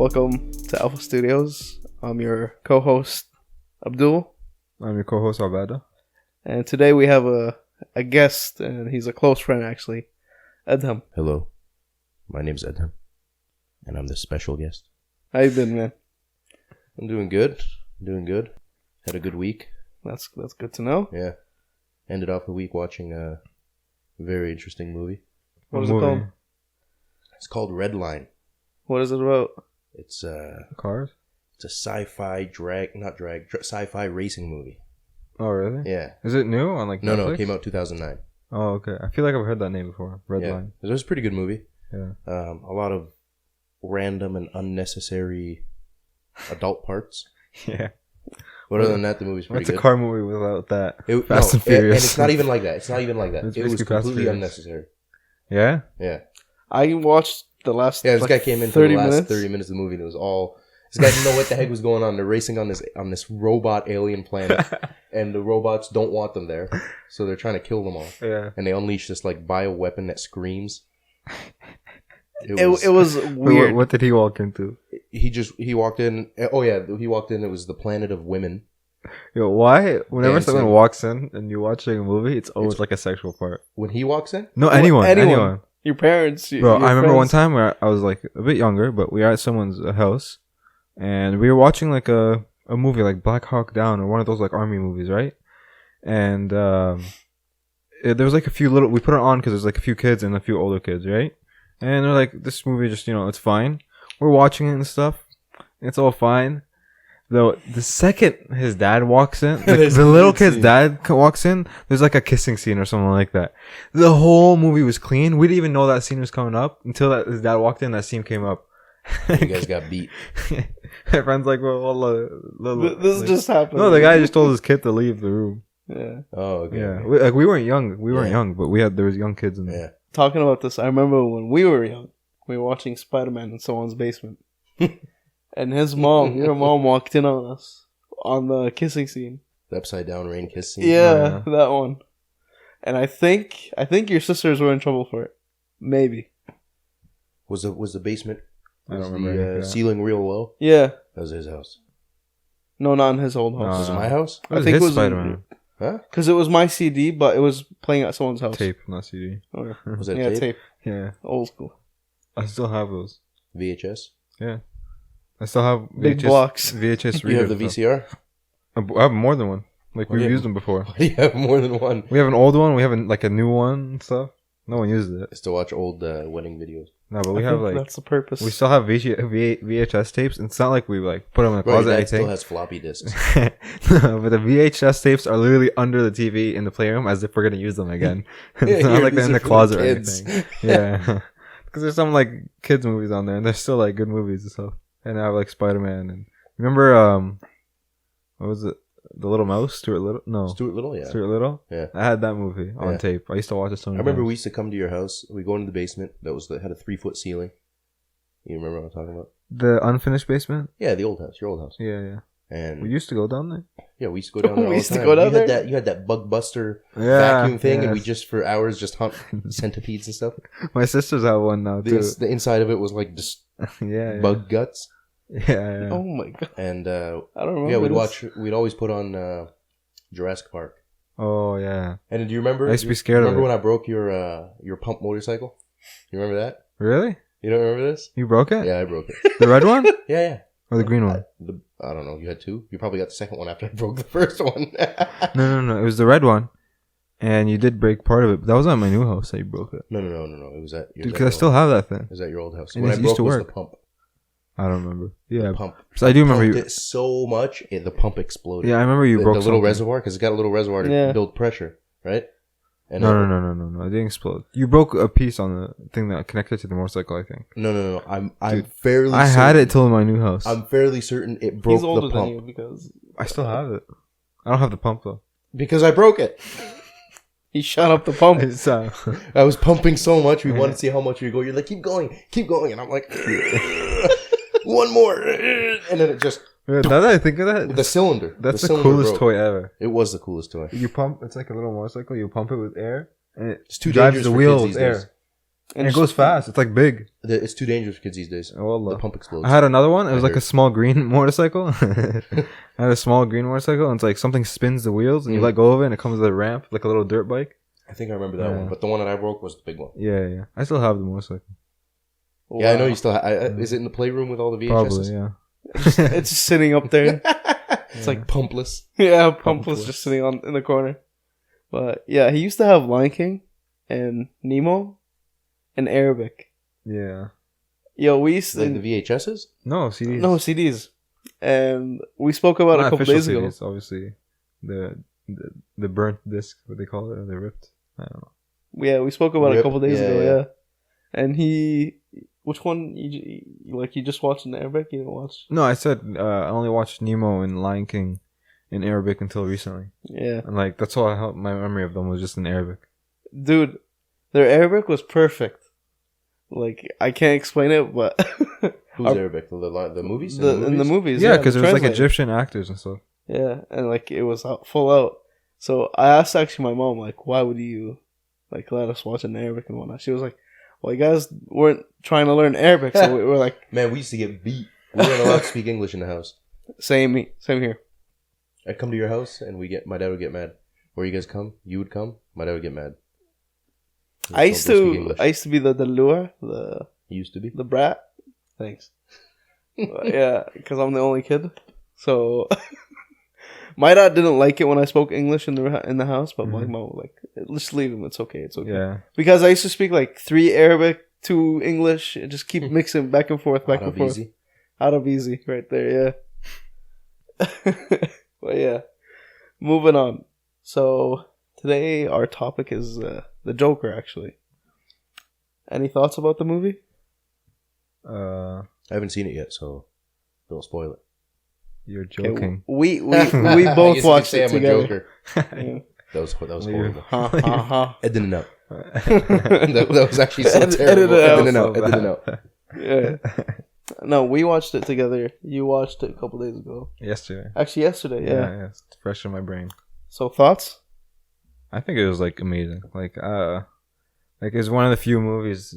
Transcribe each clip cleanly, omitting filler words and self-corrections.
Welcome to Alpha Studios. I'm your co-host, Abdul. I'm your co-host, Abada. And today we have a guest, and he's a close friend, actually, Edham. Hello, my name's Edham, and I'm the special guest. How you been, man? I'm doing good. Had a good week. That's good to know. Yeah. Ended off the week watching a very interesting movie. What is it called? It's called Red Line. What is it about? It's Cars? It's a sci-fi sci-fi racing movie. Oh, really? Yeah. Is it new on like Netflix? No, it came out 2009. Oh, okay. I feel like I've heard that name before. Red Yeah. Line. It was a pretty good movie. Yeah. A lot of random and unnecessary adult parts. Yeah. But other than that, the movie's pretty good. It's a car movie without that. Fast and Furious. And it's not even like that. It was completely Furious. unnecessary. Yeah? Yeah. I watched the last. Yeah, this like, guy came in for 30 the last minutes. 30 minutes of the movie, and it was all. This guy didn't know what the heck was going on. They're racing on this robot alien planet, and the robots don't want them there, so they're trying to kill them all. Yeah. And they unleash this like bioweapon that screams. It was weird. What did he walk into? He walked in. Oh yeah, he walked in. It was the planet of women. Yo, why? Whenever Dancing. someone walks in and you're watching a movie, it's always like a sexual part. When he walks in, No, anyone. Your parents. Bro, your I remember friends. one time where I was like a bit younger, but we were at someone's house, and we were watching like a movie like Black Hawk Down or one of those like army movies, right? And there was like a few little. We put it on because there's like a few kids and a few older kids, right? And they're like, this movie just it's fine. We're watching it and stuff. It's all fine. Though the second his dad walks in, like, the little kid's dad walks in, there's like a kissing scene or something like that. The whole movie was clean. We didn't even know that scene was coming up until his dad walked in. That scene came up. you guys got beat. My friend's like, well, This like, just happened. No, the guy just told his kid to leave the room. Yeah. Oh, okay. Yeah, we weren't young. We weren't young, but there was young kids in there. Yeah. Talking about this, I remember when we were young, we were watching Spider-Man in someone's basement, and your mom walked in on us on the kissing scene. The upside down rain kiss scene. Yeah, that one. And I think your sisters were in trouble for it. Maybe. Was the basement? I don't Was remember. the ceiling real low? Yeah. That was his house. No, not in his old house. Was it my house? I think it his was Spider-Man Huh? because it was my CD, but it was playing at someone's house. tape, not CD. Okay. Was that Yeah, tape? tape. Yeah, Old school. I still have those. VHS? Yeah, I still have Big blocks. VHS You have the readers. VCR? I have more than one. Like we've Yeah. used them before. You have more than one. We have an old one. We have like a new one and stuff. No one uses it. Is to watch old wedding videos. No, but we I have think like that's the purpose. we still have VHS tapes. It's not like we like put them in the Bro, your closet or dad anything. still has floppy disks. No, but the VHS tapes are literally under the TV in the playroom as if we're gonna use them again. It's Yeah, not here, like they're these in the are for the closet or kids. anything. Yeah, because there's some like kids movies on there, and they're still like good movies and stuff. And I have like Spider-Man and remember what was it? The Little Mouse, Stuart Little? No, Stuart Little, yeah. Stuart Little. Yeah. I had that movie on Yeah. tape. I used to watch it so many I remember times. we used to come to your house. We go into the basement that had a 3-foot ceiling. You remember what I'm talking about? The unfinished basement. Yeah, the old house, your old house. Yeah. And We used to go down there. yeah, we used to go down there all We the used to time. go down there? You had that bug buster Yeah, vacuum thing, and we yes. just for hours just hunt centipedes and stuff. My sisters have one now too. The inside of it was like just yeah. bug guts. Yeah. Oh my god! And I don't remember. yeah, we'd always put on Jurassic Park. Oh yeah. And do you remember? I used to be scared of Remember it. when I broke your pump motorcycle? You remember that? Really? You don't remember this? You broke it? Yeah, I broke it. The red one Yeah. or the green one? I don't know. You had two. You probably got the second one after I broke the first one. No. It was the red one, and you did break part of it. But that was at my new house that you broke it. No. It was at your. Because I still have that thing. It was at your old house. And What it I used broke to was work. the pump. I don't remember. Yeah, The pump. so I do remember Pumped you. it so much, the pump exploded. Yeah, I remember you the broke little something. reservoir because it's got a little reservoir to Yeah. build pressure, right? And No. It didn't explode. You broke a piece on the thing that connected to the motorcycle. I think. No. I'm Dude, fairly. I certain, had it till my new house. I'm fairly certain it broke He's older the than you pump because I still have it. I don't have the pump though. because I broke it. he shot up the pump. It's, I was pumping so much. We wanted to see how much you go. You're like, keep going, and I'm like, one more, and then it just now that I think of that, the cylinder. that's the cylinder coolest broke. toy ever. It was the coolest toy. You pump. It's like a little motorcycle. You pump it with air, and it It's too drives dangerous the for wheel kids with these air. days. And it goes fast. It's like big. It's too dangerous for kids these days. Oh, Allah. The pump explodes. I had another one. It was I like a heard. small green motorcycle. I had a small green motorcycle, and it's like something spins the wheels, and you let go of it, and it comes with a ramp, like a little dirt bike. I think I remember that one, but the one that I broke was the big one. Yeah. I still have the motorcycle. Wow. Yeah, I know you still. Is it in the playroom with all the VHSs? Probably, yeah. It's just sitting up there. It's like pumpless. Yeah, Pumpless just sitting in the corner. But yeah, he used to have Lion King and Nemo and Arabic. Yeah. Yo, we used to Like the VHSs? No, CDs. no CDs, and we spoke about it a Not couple official days ago. CDs, obviously. The burnt disc, what they call it, or the ripped. I don't know. Yeah, we spoke about it a Rip, couple days yeah, ago. yeah. Yeah, and which one you just watched in Arabic? You didn't watch? No, I said I only watched Nemo and Lion King in Arabic until recently, Yeah, and like that's all I helped. My memory of them was just in Arabic. dude, their Arabic was perfect. Like I can't explain it, but Who's Arabic? The movies? in the movies, Yeah, because the it was like translator. Egyptian actors and stuff. Yeah, and like it was full out. So I asked actually my mom, like, why would you like let us watch it in Arabic and whatnot? She was like, well, you guys weren't trying to learn Arabic, so we were like, Man, we used to get beat. We weren't allowed to speak English in the house. same here. I'd come to your house and my dad would get mad. Where you guys come? You would come. My dad would get mad. I used to be the lure, He used to be. the brat. Thanks. But yeah, because I'm the only kid. So my dad didn't like it when I spoke English in the house, but my mom was like, "Just leave him. It's okay. It's okay." Yeah. Because I used to speak like 3 Arabic, 2 English, and just keep mixing back and forth, back and forth. Easy. Out of easy, right there. Yeah. But yeah, moving on. So today our topic is the Joker. Actually, any thoughts about the movie? I haven't seen it yet, so don't spoil it. You're Okay, joking. we I both guess you watched could say it I'm a together. Joker. Yeah. That was Leave it. horrible. Ha ha ha. I didn't know. that was actually so Edit terrible. it out. I didn't know. So I didn't know. Yeah. No, we watched it together. You watched it a couple days ago. Yesterday. Actually, yesterday. Yeah. It's fresh in my brain. So thoughts? I think it was like amazing. Like it's one of the few movies.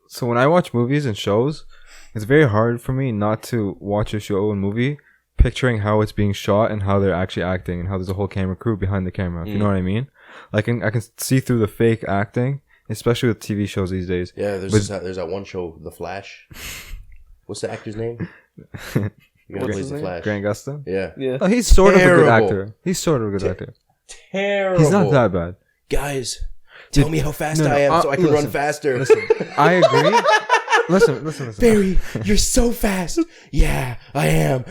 So when I watch movies and shows, it's very hard for me not to watch a show and movie picturing how it's being shot and how they're actually acting and how there's a whole camera crew behind the camera. If you know what I mean? Like I can see through the fake acting, especially with TV shows these days. Yeah, there's that one show, The Flash. What's the actor's name? The guy who What's plays his The name? Flash. Grant Gustin. Yeah. Yeah. Oh, he's sort of a good Terrible. actor. He's sort of a good actor. Terrible. He's not that bad. Guys, tell me how fast no, I am so I can listen, run faster. I agree. Listen. Barry, you're so fast. Yeah, I am.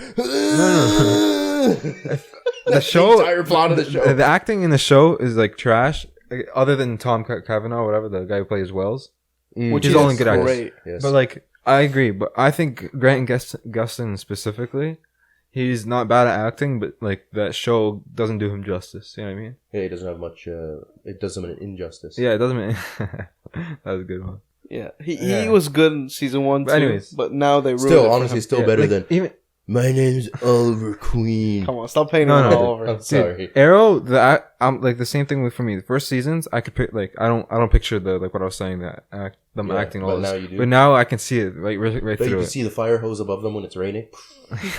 The show, entire plot of the show. the acting in the show is like trash. Other than Tom Cavanaugh, whatever, the guy who plays Wells, Which he's is only good actor. great. Yes. But like, I agree. But I think Grant Gustin specifically, he's not bad at acting. But like that show doesn't do him justice. You know what I mean? Yeah, he doesn't have much. It does him an injustice. Yeah, it doesn't mean that was a good one. Yeah. He was good in season 1 too. But anyways. But now they ruined it Still, for honestly, him. still Yeah, better like, than even my name's Oliver Queen. Come on, stop painting No, it no. all over. I'm sorry. Arrow, I'm like the same thing for me. The first seasons, I could pick like I don't picture the like what I was saying them Yeah, acting all but this. now you do. But now I can see it right But you through can it. see the fire hose above them when it's raining.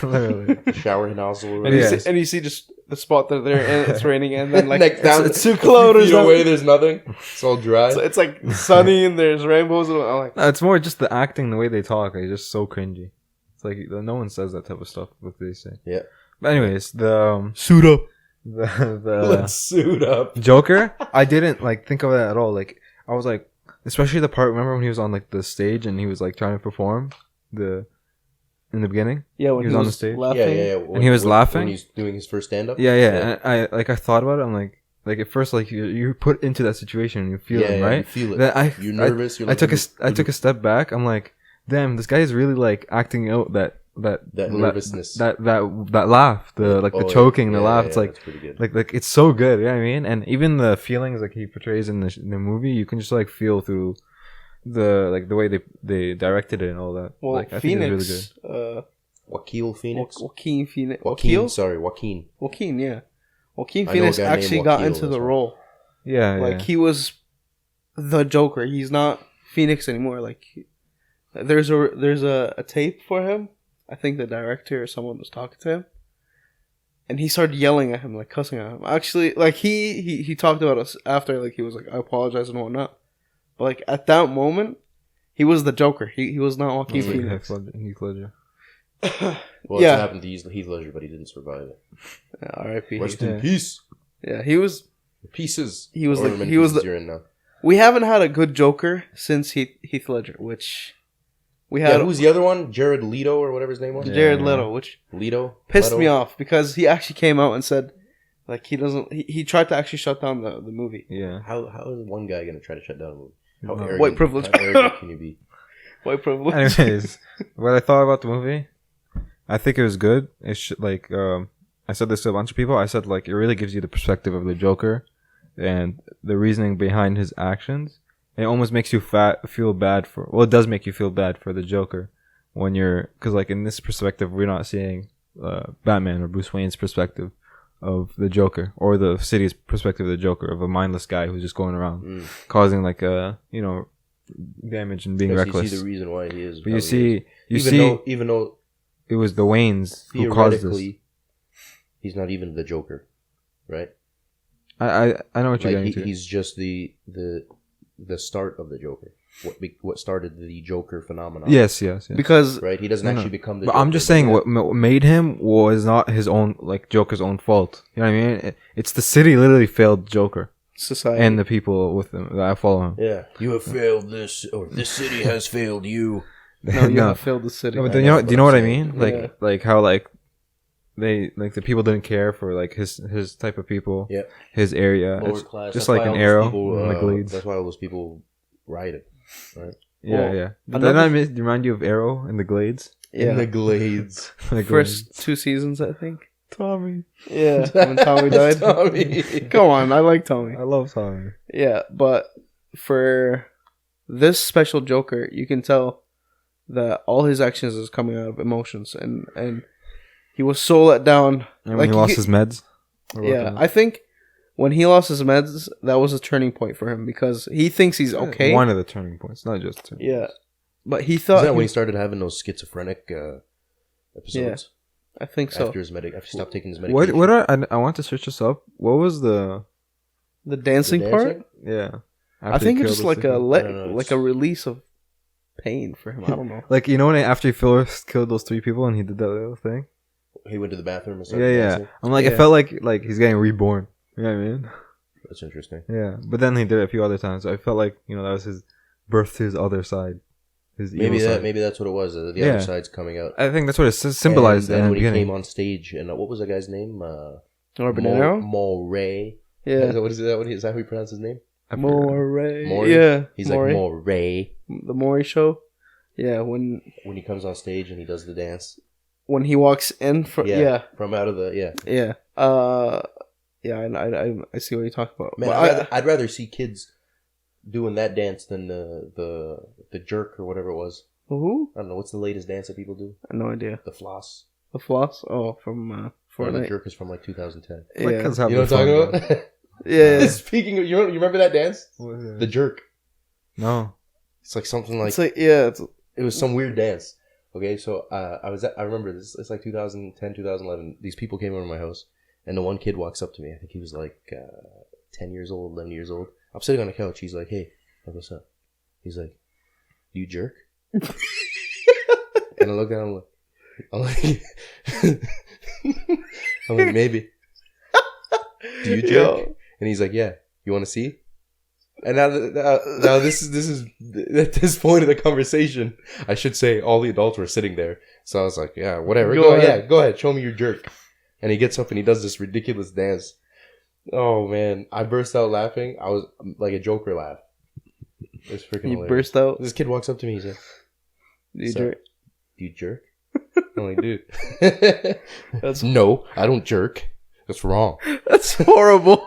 Literally. The shower nozzle. And, Yeah. you see just the spot that they're in, it's raining, and then like Neck down, it's 2 kilometers feet away. away. There's nothing. It's all dry. It's like sunny and there's rainbows. And I'm like, No, it's more just the acting, the way they talk. It's just so cringy. It's like no one says that type of stuff. What they say. Yeah. But anyways, the Suit up. the Let's suit up. Joker, I didn't like think of that at all. Like I was like, especially the part. Remember when he was on like the stage and he was like trying to perform in the beginning? yeah, when He was on the stage? laughing. Yeah. And he was laughing? when he's doing his first stand up. Yeah. And I thought about it. I'm like at first like you put into that situation and you feel it, right? You feel it. Then You're nervous. You're I like, took a step back. I'm like, damn, this guy is really like acting out that nervousness. that laugh, the choking, the laugh. It's like that's pretty good. like it's so good. You know what I mean? And even the feelings like he portrays in the movie, you can just like feel through the way they directed it and all that. Well, like, I think it was Phoenix, really good. Joaquin Phoenix. Joaquin Phoenix, Joaquin. Joaquin, yeah, Joaquin I know a Phoenix guy named actually got Joaquin, into the that's why. role. Yeah, Like he was the Joker. He's not Phoenix anymore. Like, there's a tape for him. I think the director or someone was talking to him, and he started yelling at him, like cussing at him. Actually, like he talked about us after, like he was like, I apologize and whatnot. But like at that moment, he was the Joker. He was not Joaquin Phoenix. Heath Ledger. Well, yeah. It happened to Heath Ledger, but he didn't survive it. Yeah, R.I.P. Rest in peace. Yeah, he was pieces. He was you're in now. We haven't had a good Joker since Heath Ledger, which we had. Yeah, who's the other one? Jared Leto or whatever his name was. Jared Leto, which pissed me off because he actually came out and said, like, he doesn't. He tried to actually shut down the movie. Yeah. How is one guy gonna try to shut down a movie? How arrogant, white privilege. How arrogant can you be? White privilege. Anyways, what I thought about the movie, I think it was good. It's like I said this to a bunch of people. I said, like, it really gives you the perspective of the Joker and the reasoning behind his actions. It almost makes you feel bad for. Well, it does make you feel bad for the Joker when you're, because like in this perspective, we're not seeing Batman or Bruce Wayne's perspective of the Joker, or the city's perspective of the Joker, of a mindless guy who's just going around causing like damage and being reckless. You see the reason why he is. But even though it was the Waynes who caused this. He's not even the Joker, right? I know what you're getting to. He's just the start of the Joker. What started the Joker phenomenon? Yes. Because right, he doesn't actually become the. But Joker, I'm just saying what made him was not his own, like Joker's own fault. You know what I mean? It's the city literally failed Joker, society, and the people with him that follow him. Yeah, you have failed this, or this city has failed you. No, you have failed the city. No, but then, do you know what I mean? Like how like. They like the people didn't care for like his type of people, his area. Lower class. Just like an arrow in the glades. That's why all those people rioted, right? Yeah. But then I remind you of Arrow in the glades. Yeah, in the glades. First 2 seasons, I think. Tommy. Yeah, when Tommy died. Tommy. Come on, I like Tommy. I love Tommy. Yeah, but for this special Joker, you can tell that all his actions is coming out of emotions, and he was so let down. And when he lost his meds? Yeah, I think when he lost his meds, that was a turning point for him because he thinks he's okay. One of the turning points, not just two. Yeah. But he thought... Is that when he started having those schizophrenic episodes? Yeah, I think so. After he stopped taking his medication. I want to search this up. What was the dancing part? Yeah. I think it's just like a release of pain for him. I don't know. Like, you know when after he first killed those 3 people and he did that little thing? He went to the bathroom and started dancing? I'm like, it felt like he's getting reborn. You know what I mean? That's interesting. Yeah. But then he did it a few other times. So I felt like, that was his birth to his other side. Maybe that's what it was. The other side's coming out. I think that's what it symbolized. And then when he came on stage, and what was that guy's name? Moray. Yeah. Is that how he pronounced his name? Moray. Yeah. He's like Moray. The Maury show. Yeah. When he comes on stage and he does the dance. When he walks in from from out of the I see what you're talking about. Man, I'd rather see kids doing that dance than the jerk or whatever it was. Who? I don't know. What's the latest dance that people do? I have no idea. The floss. The floss? Oh, from Fortnite. The jerk is from like 2010. Yeah. You know what I'm talking about? Yeah. Speaking of, you remember that dance? The jerk. No. It's like something like. It was some weird dance. Okay, so I remember this. It's like 2010, 2011. These people came over to my house, and the one kid walks up to me. I think he was like 10 years old, 11 years old. I'm sitting on the couch. He's like, "Hey, what's up?" He's like, "You jerk?" And I look at him. I'm like, maybe. Do you jerk? And he's like, "Yeah. You want to see?" And now this is at this point of the conversation, I should say all the adults were sitting there. So I was like, yeah, whatever. Go ahead. Show me your jerk. And he gets up and he does this ridiculous dance. Oh man, I burst out laughing. I was like a Joker laugh. It was freaking hilarious. Burst out? This kid walks up to me. He's like, Do you jerk? I'm like, dude. No, I don't jerk. That's wrong. That's horrible.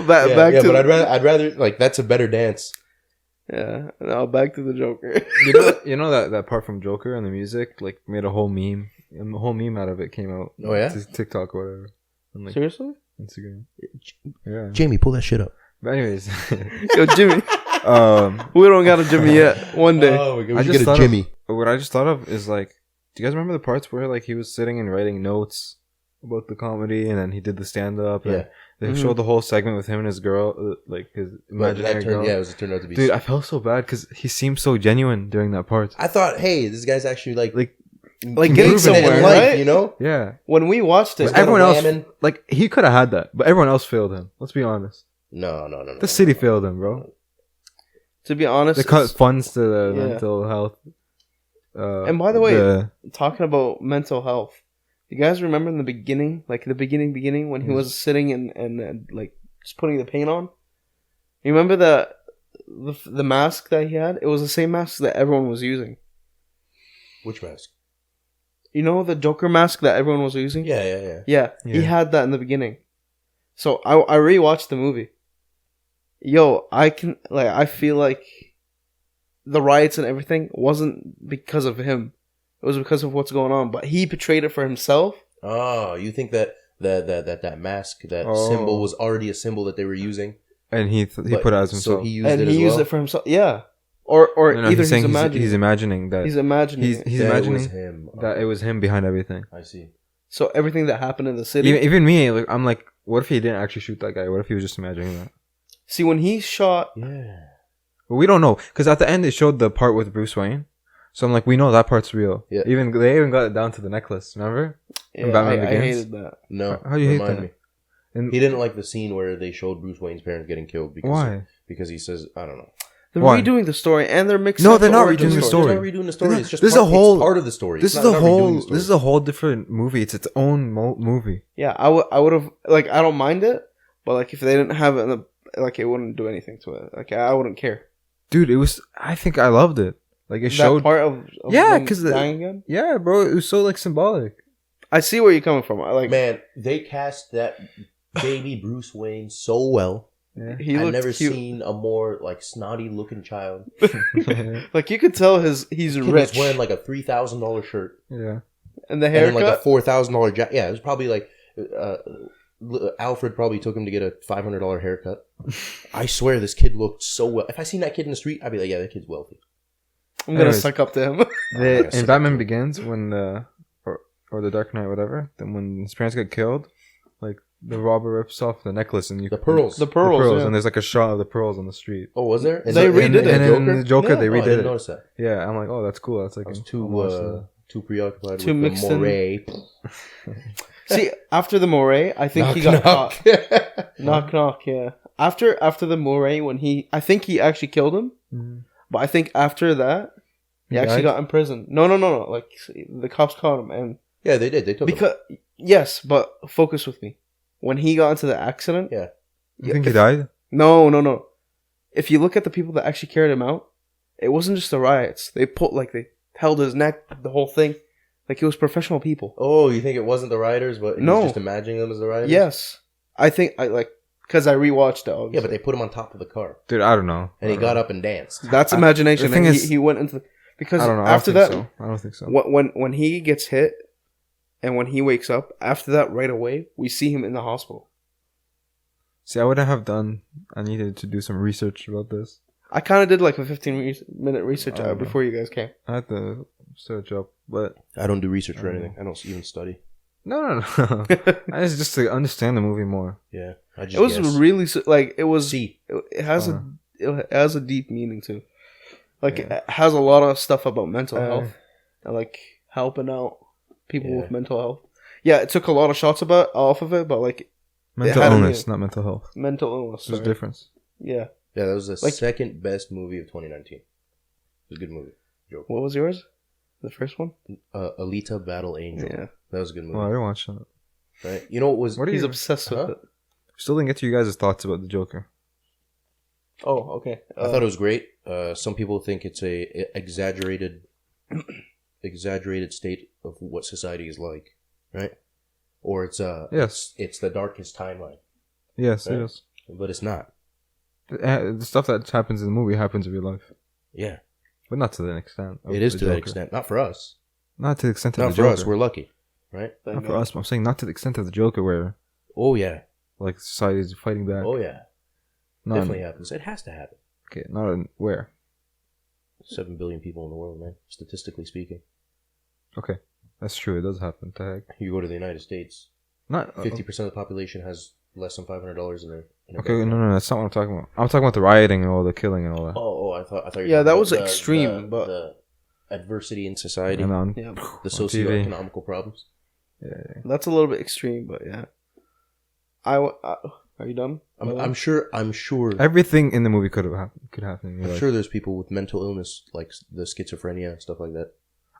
But I'd rather like that's a better dance. Yeah. Now back to the Joker. You know that part from Joker and the music like made a whole meme, and the whole meme out of it came out. Oh yeah, TikTok or whatever. Like, seriously? Instagram. Yeah. Jamie, pull that shit up. But anyways, yo Jimmy. We don't got a Jimmy yet. One day. Oh, we I should just get a thought Jimmy. What I just thought of is like, do you guys remember the parts where like he was sitting and writing notes about the comedy, and then he did the stand up? Yeah. And they showed the whole segment with him and his girl, like his imaginary girl. Yeah, it turned out to be. Dude, I felt so bad because he seemed so genuine during that part. I thought, hey, this guy's actually like getting improving somewhere, in life, right? you know? Yeah. When we watched it, But everyone else, whamming. like, he could have had that, but everyone else failed him. Let's be honest. No. The city failed him, bro. to be honest, They cut funds to the Yeah. mental health. And by the way, talking about mental health, you guys remember in the beginning, like the beginning when he was sitting and like just putting the paint on? You remember the mask that he had? It was the same mask that everyone was using. Which mask? You know the Joker mask that everyone was using? Yeah. Yeah, he had that in the beginning. So I rewatched the movie. Yo, I feel like the riots and everything wasn't because of him. It was because of what's going on. But he portrayed it for himself. Oh, you think that mask, that symbol was already a symbol that they were using? And he put it as himself. So he used And it he as used well? it for himself. Yeah. Or No, either he's saying imagining. he's imagining that. He's imagining. He's it. That it imagining was him. that it was him behind everything. I see. So everything that happened in the city. Even me, like, I'm like, what if he didn't actually shoot that guy? What if he was just imagining that? See, when he shot. Yeah. But we don't know, because at the end they showed the part with Bruce Wayne. So I'm like, we know that part's real. Yeah. They even got it down to the necklace. Remember? Yeah, Batman I Begins? hated that. No. How do you hate remind that? me. And He didn't like the scene where they showed Bruce Wayne's parents getting killed. Because why? Because he says, I don't know. They're Why? redoing the story and they're mixing. No, up they're not origin redoing the story. story. They're not redoing the story. It's just This is a whole- it's part of the story. This It's is not a redoing whole. the story. This is a whole different movie. It's its own movie. Yeah, I would have like I don't mind it, but like if they didn't have it, in the, like it wouldn't do anything to it. Like I wouldn't care. Dude, it was. I think I loved it. Like it That showed. part of Yeah, them 'cause dying again. Yeah, bro, it was so like symbolic. I see where you're coming from. I like Man, they cast that baby Bruce Wayne so well. Yeah. he I've looked never cute. seen a more like snotty looking child. Like you could tell he's Kid rich was wearing like a $3,000 shirt Yeah. and the and then haircut. like a $4,000 jacket. Yeah, it was probably like Alfred probably took him to get a $500 haircut. I swear this kid looked so well. If I seen that kid in the street, I'd be like, yeah, that kid's wealthy. I'm gonna Anyways. suck up to him. In Batman Begins, when or the Dark Knight, whatever, then when his parents get killed, like the robber rips off the necklace and The pearls. The pearls, yeah. and there's like a shot of the pearls on the street. Oh, was there? They redid it. And in the Joker, Yeah. they Oh, I redid didn't it. notice that. Yeah, I'm like, oh, that's cool. That's like I was almost, too preoccupied Too with mixed the in. moray. See, after the moray, I think he got caught. Knock knock, yeah. After the moray, I think he actually killed him. Mhm. But I think after that, he actually got in prison. No. Like the cops caught him, and Yeah, they did. They took him. because yes, but focus with me. When he got into the accident, Yeah. You think he died? No. If you look at the people that actually carried him out, it wasn't just the riots. They held his neck, the whole thing, like it was professional people. Oh, you think it wasn't the rioters, but he No. was just imagining them as the rioters? Yes, I think because I rewatched it. Obviously. Yeah, but they put him on top of the car. Dude, I don't know. And he got up and danced. That's imagination. the thing And is- he went into because I don't know. after I that, don't think so. when he gets hit, and when he wakes up after that, right away we see him in the hospital. See, I wouldn't have done. I needed to do some research about this. I kind of did like a 15-minute research Oh, before you guys came. I had to search up, but I don't do research for anything. I don't even study. no. I just to understand the movie more. Yeah. I just It was guess. really like it was. See. It has it has a deep meaning too. Like Yeah. it has a lot of stuff about mental Uh, health and like helping out people Yeah. with mental health. Yeah, it took a lot of shots off of it, but like Mental had a illness, not mental health. mental illness. There's a sorry. difference. Yeah. Yeah, that was the Like- second best movie of 2019. It was a good movie. Joke. What was yours? The first one? Alita Battle Angel. Yeah. That was a good movie. Well, I didn't watch that. Right? You know what was... What are He's you? obsessed with Huh? it. Still didn't get to you guys' thoughts about the Joker. Oh, okay. I thought it was great. Some people think it's a exaggerated state of what society is like, right? Or it's Yes. it's the darkest timeline, Yes, Right. it is. but it's not. The stuff that happens in the movie happens in real life, Yeah, but not to the extent. of it is the to that Joker. extent. Not for us. Not to the extent of Not the for Joker. us. We're lucky, right? Not for us. But I'm saying not to the extent of the Joker, where Oh yeah, like society is fighting back. oh yeah. No, Definitely happens. It has to happen. Okay, not in where. 7 billion people in the world, man. Statistically speaking, Okay, that's true. It does happen. The heck? you go to the United States, Not 50% of the population has less than $500 in their. Okay, no, that's not what I'm talking about. I'm talking about the rioting and all the killing and all that. I thought. You were Yeah, talking that about was extreme, but the adversity in society, And on, yeah, the TV. socioeconomical problems. yeah. that's a little bit extreme, but yeah. Are you done? I'm sure. Everything in the movie could happen. in real I'm life. sure there's people with mental illness like the schizophrenia and stuff like that.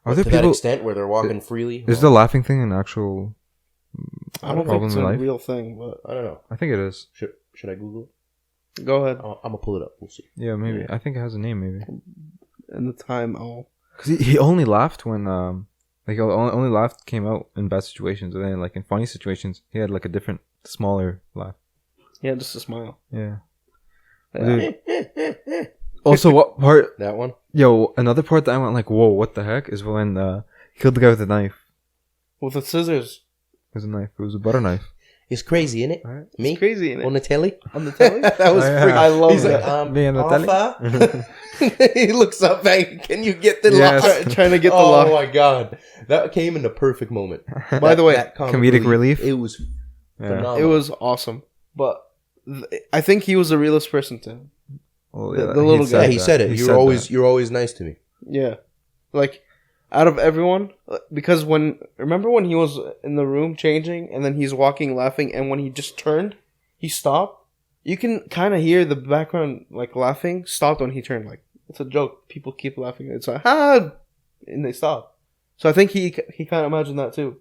Are there To that people? extent where they're walking freely. Is the laughing thing an actual? I don't think problem it's in a life? real thing, but I don't know. I think it is. Should I Google it? go ahead. I'm gonna pull it up. We'll see. Yeah, maybe. Yeah. I think it has a name, maybe. In the time, Because he only laughed when like only laughed came out in bad situations, and then like in funny situations he had like a different smaller laugh. yeah, just a smile. Yeah. Yeah. Dude. Also, what part? That one? Yo, another part that I went like, whoa, what the heck? Is when he killed the guy with a knife. With the scissors. It was a knife. It was a butter knife. It's crazy, isn't it? Right. Me? It's crazy, isn't it? On the telly? On the telly? That was Oh, yeah. freaking. I love He's that. like, Me and Natalie? Alpha? He looks up and can you get the Yes. lock? Trying to get the Oh lock. my god. That came in the perfect moment. By the way, comedic relief? It was Yeah. phenomenal. it was awesome. But I think he was the realest person to him. Well, The he little said guy. Yeah, he that. said it. He said You're always nice to me. Yeah. Like, out of everyone, because remember when he was in the room changing, and then he's walking laughing, and when he just turned, he stopped? You can kind of hear the background, like, laughing, stopped when he turned. Like, it's a joke. People keep laughing. It's like, ha! And they stop. So I think he kind of imagined that too.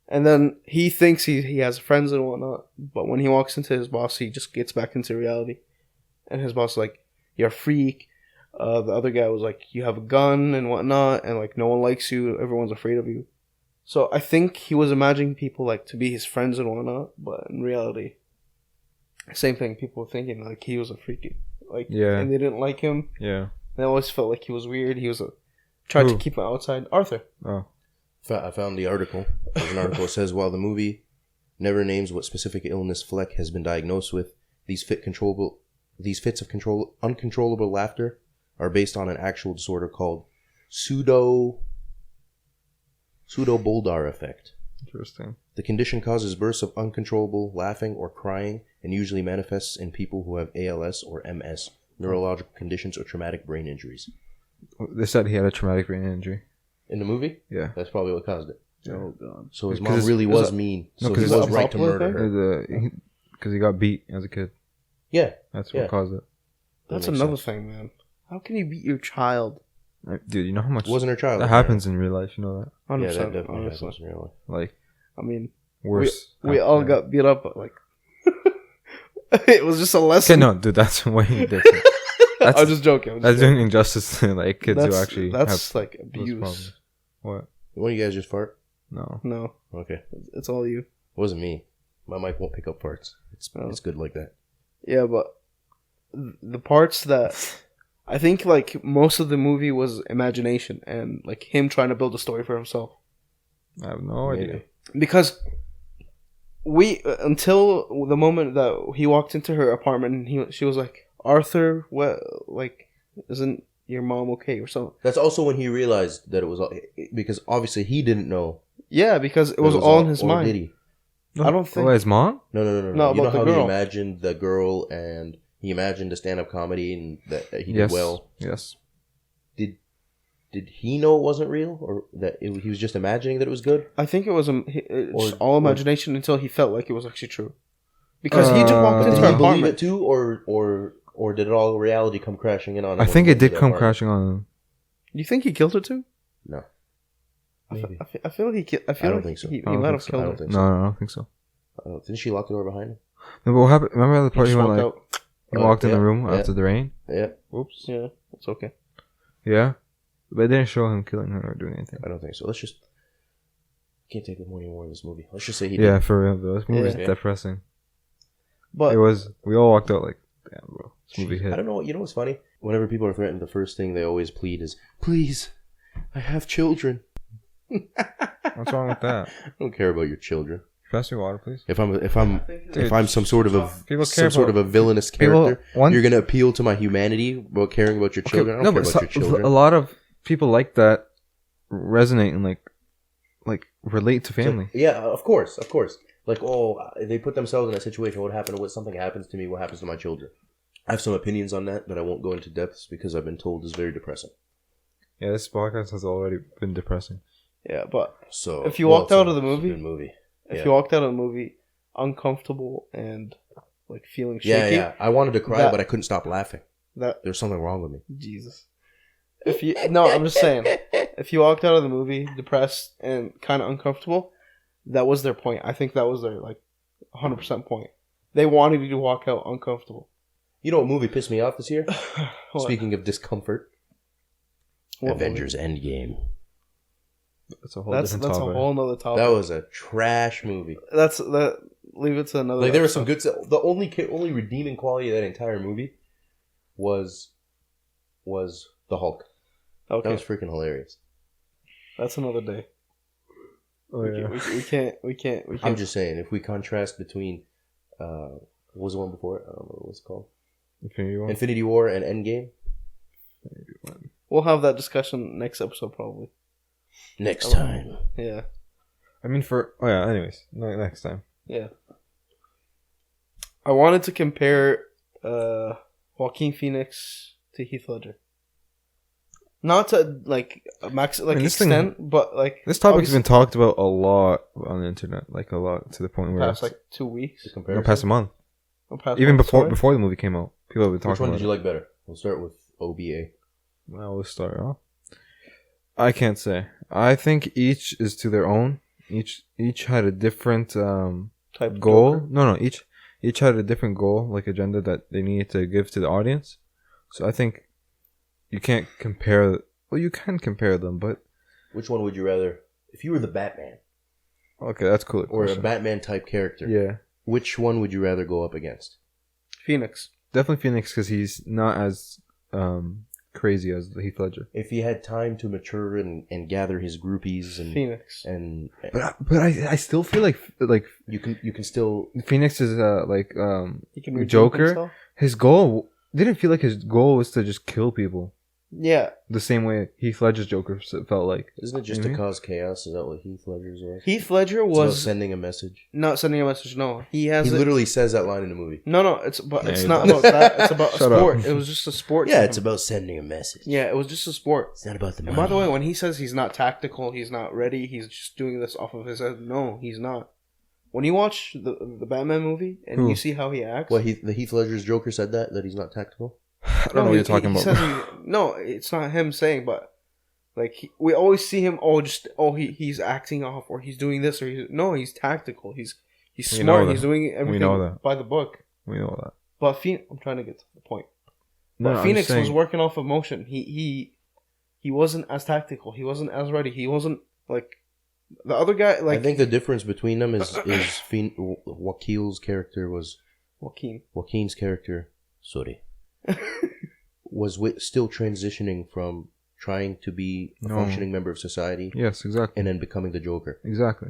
And then he thinks he has friends and whatnot, but when he walks into his boss, he just gets back into reality. And his boss is like, you're a freak. The other guy was like, you have a gun and whatnot, and like no one likes you, everyone's afraid of you. So I think he was imagining people like to be his friends and whatnot, but in reality, same thing. People were thinking like he was a freak, like, Yeah. and they didn't like him. Yeah. They always felt like he was weird. He was tried to Who? keep him outside. Arthur. Oh. I found the article. There's an article that says while the movie never names what specific illness Fleck has been diagnosed with, these fits of uncontrollable laughter are based on an actual disorder called pseudo-Boldar effect. Interesting. The condition causes bursts of uncontrollable laughing or crying and usually manifests in people who have ALS or MS, neurological conditions, or traumatic brain injuries. They said he had a traumatic brain injury. In the movie? Yeah. That's probably what caused it. Oh god. So his Because mom really is was that- mean. No, So 'cause he it's was a right to popular murder thing? her. Because he got beat as a kid. Yeah. That's Yeah. what caused it. That's makes another sense. thing, man. How can you beat your child? Dude, you know how much It wasn't her child. that happens in real life? You know that? 100%. Yeah, that definitely honestly. happens in real life. Like I mean, worse. we all got beat up, but like, it was just a lesson. Okay, no, dude, that's way different. I was just joking. That's doing injustice to like kids who actually that's have like those abuse. problems. What? One of you guys just fart? No. No, Okay. it's all you. It wasn't me. My mic won't pick up farts. Oh. It's good like that. Yeah, but the parts that I think like most of the movie was imagination and like him trying to build a story for himself. I have no idea. Maybe. Because until the moment that he walked into her apartment, and she was like, "Arthur, what? Like, isn't your mom okay or something?" That's also when he realized that it was all, because obviously he didn't know. Yeah, because it that was all in his or mind. Did he? I don't think. Oh, his mom? No. No, You know about the how girl. he imagined the girl and he imagined the stand-up comedy and that he Yes. did well. Yes. Did he know it wasn't real, or that he was just imagining that it was good? I think it was it's Or- all imagination until he felt like it was actually true. Because he just walked Did into he her believe apartment. it too, or did it all reality come crashing in on him? I when think he it went to did the come apartment? crashing on him. You think he killed her too? No. I Maybe. feel like he. I feel don't like think so. He I don't might think have so. I killed don't her. think No, I don't think so. Didn't she lock the door behind him? No, but what happened? Remember the part He he just went walked like out. he walked in the yeah, room yeah. after the rain? Yeah. Whoops. Yeah, it's okay. Yeah, but it didn't show him killing her or doing anything. I don't think so. Let's just can't take more anymore in this movie. Let's just say he Yeah, did. for real though. This movie's Yeah. depressing. But It was. We all walked out like, damn, bro. This movie I hit. don't know. You know what's funny? Whenever people are threatened, the first thing they always plead is, "Please, I have children. What's wrong with that? I don't care about your children." Pass your water, please. If I'm some sort of a villainous People- character, you're gonna appeal to my humanity about caring about your children. I don't care about your children. a lot of people like that resonate and like relate to family. So, yeah, of course. Like, they put themselves in that situation. What happened? What something happens to me? What happens to my children? I have some opinions on that, but I won't go into depths because I've been told it's very depressing. Yeah, this podcast has already been depressing. Yeah, but So if you walked out of the movie, Yeah. if you walked out of the movie uncomfortable and like feeling shaky, Yeah. I wanted to cry, but I couldn't stop laughing. There's something wrong with me. Jesus. I'm just saying, if you walked out of the movie depressed and kind of uncomfortable, that was their point. I think that was their 100% point. They wanted you to walk out uncomfortable. You know what movie pissed me off this year? What? Speaking of discomfort, What Avengers Endgame. That's a whole That's different a topic. whole nother topic. That was a trash movie. Leave it to another. Like, there was some good stuff. The only redeeming quality of that entire movie was the Hulk. Okay, That was freaking hilarious. that's another day. Oh yeah. We can't. I'm just saying, if we contrast between what was the one before it? I don't know what it was called. Infinity War and Endgame. We'll have that discussion next episode probably. Next time. Yeah. I mean, anyways, next time. Yeah. I wanted to compare Joaquin Phoenix to Heath Ledger. Not to extent, but like This topic's been talked about a lot on the internet, a lot to the point where past 2 weeks, past a month. Even before the movie came out, people have been talking. Which one about did you like better? We'll start with OBA. Well, we'll start off. I can't say. I think each is to their own. Each had a different type goal. Joker. No. Each had a different goal, agenda that they needed to give to the audience. So I think you can't compare. Well, you can compare them, but Which one would you rather? If you were the Batman okay, that's cool. or a Batman type character, Yeah, which one would you rather go up against? Phoenix. definitely Phoenix because he's not as crazy as Heath Ledger. If he had time to mature and gather his groupies and Phoenix. and But I still feel like you can still Phoenix is He can redeem Joker. himself. His goal didn't feel like his goal was to just kill people. Yeah. The same way Heath Ledger's Joker felt like. isn't it just to cause chaos? Is that what Heath Ledger's was? Heath Ledger It's about was sending a message. not sending a message. No, he has. He literally says that line in the movie. No, it's not he about that. It's about a Shut up. sport. It was just a sport. Yeah, to it's him. about sending a message. Yeah, it was just a sport. It's not about the And money. by the way, when he says he's not tactical, he's not ready, he's just doing this off of his head. No, he's not. When you watch the Batman movie and you see how he acts, the Heath Ledger's Joker said that he's not tactical. I don't know what you're talking about. No, it's not him saying, but we always see him. He's acting off, or he's doing this, or he's tactical. He's smart. He's doing everything by the book. We know that. But I'm trying to get to the point. No, But Phoenix was working off emotion. He wasn't as tactical. He wasn't as ready. He wasn't like the other guy. I think the difference between them is Joaquin's character was Joaquin's character. Sorry. was still transitioning from trying to be a functioning member of society. Yes, exactly. And then becoming the Joker. Exactly.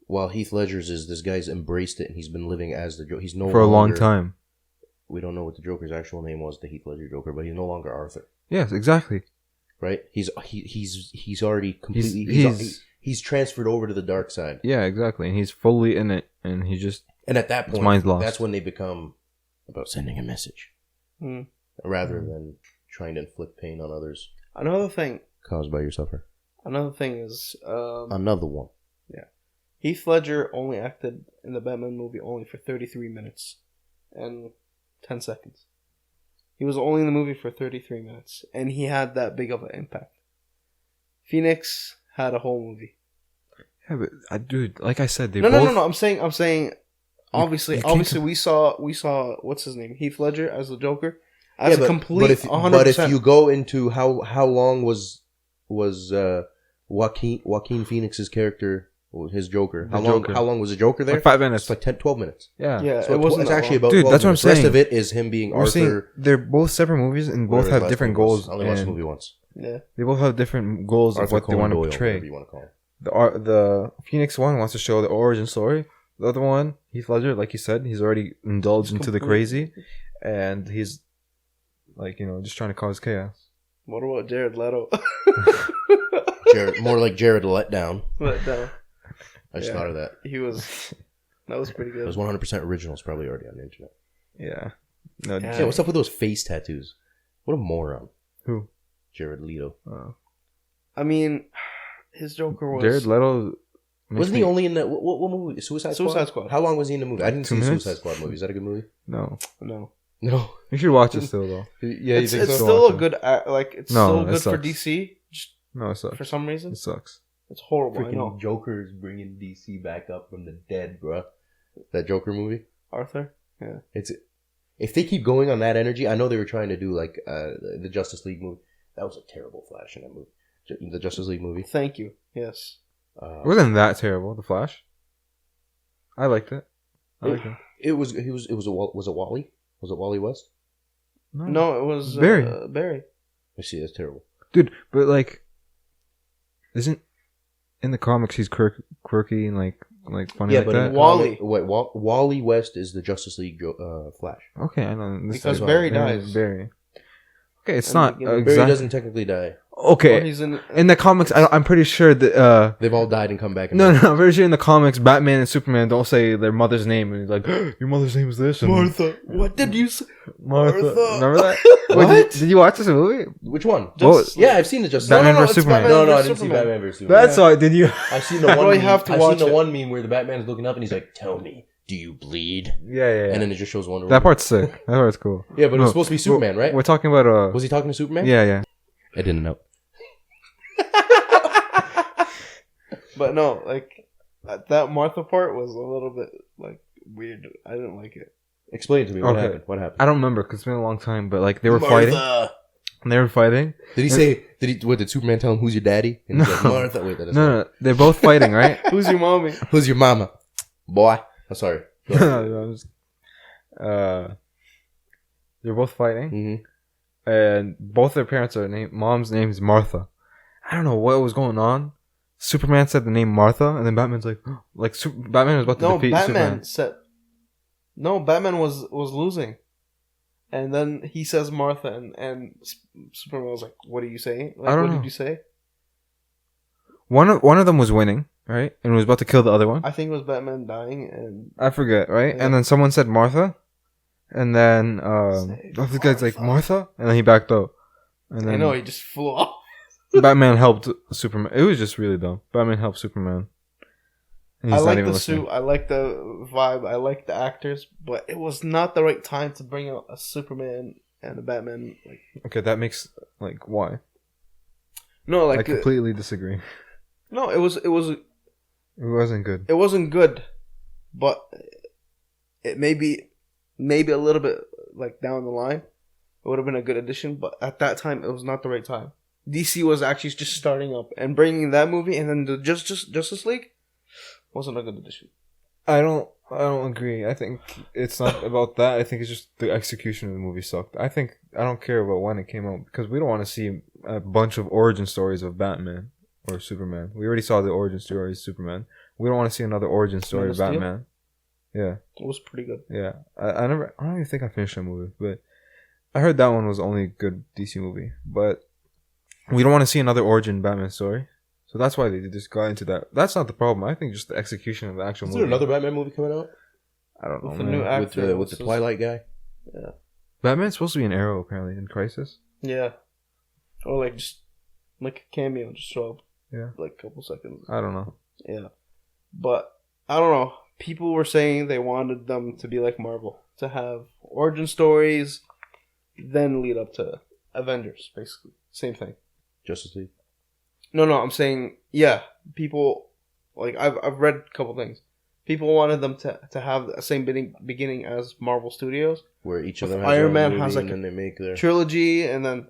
While Heath Ledger's is this guy's embraced it and he's been living as the Joker. He's no for longer, a long time. We don't know what the Joker's actual name was, the Heath Ledger Joker, but he's no longer Arthur. Yes, exactly. Right? He's already completely he's transferred over to the dark side. Yeah, exactly. And he's fully in it, and he just at that point, mind's lost. That's when they become about sending a message. Rather than trying to inflict pain on others. Another thing caused by your suffer. Another thing is another one. Yeah, Heath Ledger only acted in the Batman movie only for 33 minutes and 10 seconds. He was only in the movie for 33 minutes, and he had that big of an impact. Phoenix had a whole movie. Yeah, but dude, like I said, No. I'm saying. Obviously, we saw what's his name, Heath Ledger as the Joker, as a complete 100%. But if you go into how long was Joaquin Phoenix's character, his Joker? How long was the Joker there? Like 5 minutes. It's like 12 minutes. Yeah. So it wasn't. It's actually about. Dude, that's what I'm saying. The rest of it is him being Arthur. They're both separate movies and both have different goals. I only watched the movie once. Yeah. They both have different goals Arthur of what they want to portray. You want to call him. The Phoenix one wants to show the origin story. The other one, Heath Ledger, like you said, he's already indulged into the crazy, and he's like, just trying to cause chaos. What about Jared Leto? More like Jared Letdown. Letdown. I just thought of that. That was pretty good. It was 100% original. It's probably already on the internet. Yeah. No. Yeah, what's up with those face tattoos? What a moron. Who? Jared Leto. I mean, his Joker was... Jared Leto... Wasn't he only in that... What movie? Suicide Squad? How long was he in the movie? I didn't see the Suicide Squad movie. Is that a good movie? No. No. You should watch it still, though. Yeah, it's still a good... it's still good for DC. No, it sucks. For some reason. It sucks. It's horrible, Freaking I know. Joker is bringing DC back up from the dead, bro. That Joker movie? Arthur? Yeah. If they keep going on that energy, I know they were trying to do like the Justice League movie. That was a terrible Flash in that movie. The Justice League movie. Thank you. Yes. It wasn't that terrible, The Flash. I liked it. Was it Wally? Was it Wally West? No, it was Barry. I see, that's terrible. Dude, but like, isn't in the comics he's quirky and like funny like that? Wally West is the Justice League Flash. Okay, I know. Because Barry dies. Barry. Okay, it's not Barry doesn't technically die. Okay, he's in the comics, I'm pretty sure that they've all died and come back. I'm pretty sure in the comics, Batman and Superman don't say their mother's name, and he's like, "Your mother's name is this." And Martha. What did you say? Martha. Remember that? What? Wait, did you watch this movie? Which one? Yeah, I've seen the Justice Batman League. vs Superman. No, I didn't see Batman vs Superman. That's all. Did you? I've seen the one. I've seen the one meme where the Batman is looking up and he's like, "Tell me, do you bleed?" Yeah. And then it just shows Wonder Woman. That part's sick. That part's cool. Yeah, but it was supposed to be Superman, right? We're talking about Was he talking to Superman? Yeah. I didn't know. But no, like that Martha part was a little bit like weird. I didn't like it. Explain to me what happened. What happened? I don't remember because it's been a long time. But like they were fighting. And they were fighting. Did he say? Did Superman tell him who's your daddy? And he's like, Martha. Wait, that is no. They're both fighting, right? Who's your mommy? Who's your mama? Boy. I'm sorry. They're both fighting. Mm-hmm. And both their parents are mom's name is Martha. I don't know what was going on. Superman said the name Martha, and then Batman's like Batman was about to defeat Superman. Batman was losing, and then he says Martha, and Superman was like, "What are you saying? Like, I don't what know. did you say?" One of them was winning, right, and was about to kill the other one. I think it was Batman dying, and I forget, right? Yeah. And then someone said Martha, and then the guy's like Martha, and then he backed out. And then I know he just flew off. Batman helped Superman. It was just really dumb. Batman helped Superman. I like the suit. I like the vibe. I like the actors, but it was not the right time to bring out a Superman and a Batman. Okay, that makes why? No, I completely disagree. No, it wasn't good. It wasn't good, but it maybe a little bit down the line, it would have been a good addition. But at that time, it was not the right time. DC was actually just starting up, and bringing that movie and then the Justice League wasn't a good addition. I don't agree. I think it's not about that. I think it's just the execution of the movie sucked. I don't care about when it came out because we don't want to see a bunch of origin stories of Batman or Superman. We already saw the origin story of Superman. We don't want to see another origin story of Batman. Yeah, it was pretty good. Yeah, I don't even think I finished that movie, but I heard that one was the only good DC movie. But we don't want to see another origin Batman story. So that's why they just got into that. That's not the problem. I think just the execution of the actual movie. Is there another Batman movie coming out? I don't know. With the new actor. With the Twilight guy? Yeah. Batman's supposed to be an Arrow, apparently, in Crisis. Yeah. Or just a cameo, just show up. Yeah. A couple seconds. I don't know. Yeah. But, I don't know. People were saying they wanted them to be like Marvel. To have origin stories, then lead up to Avengers, basically. Same thing. Justice League? No, I'm saying, yeah, people, I've read a couple things. People wanted them to have the same beginning as Marvel Studios. Where each of them has Iron their own Man movie has and then they make their trilogy, and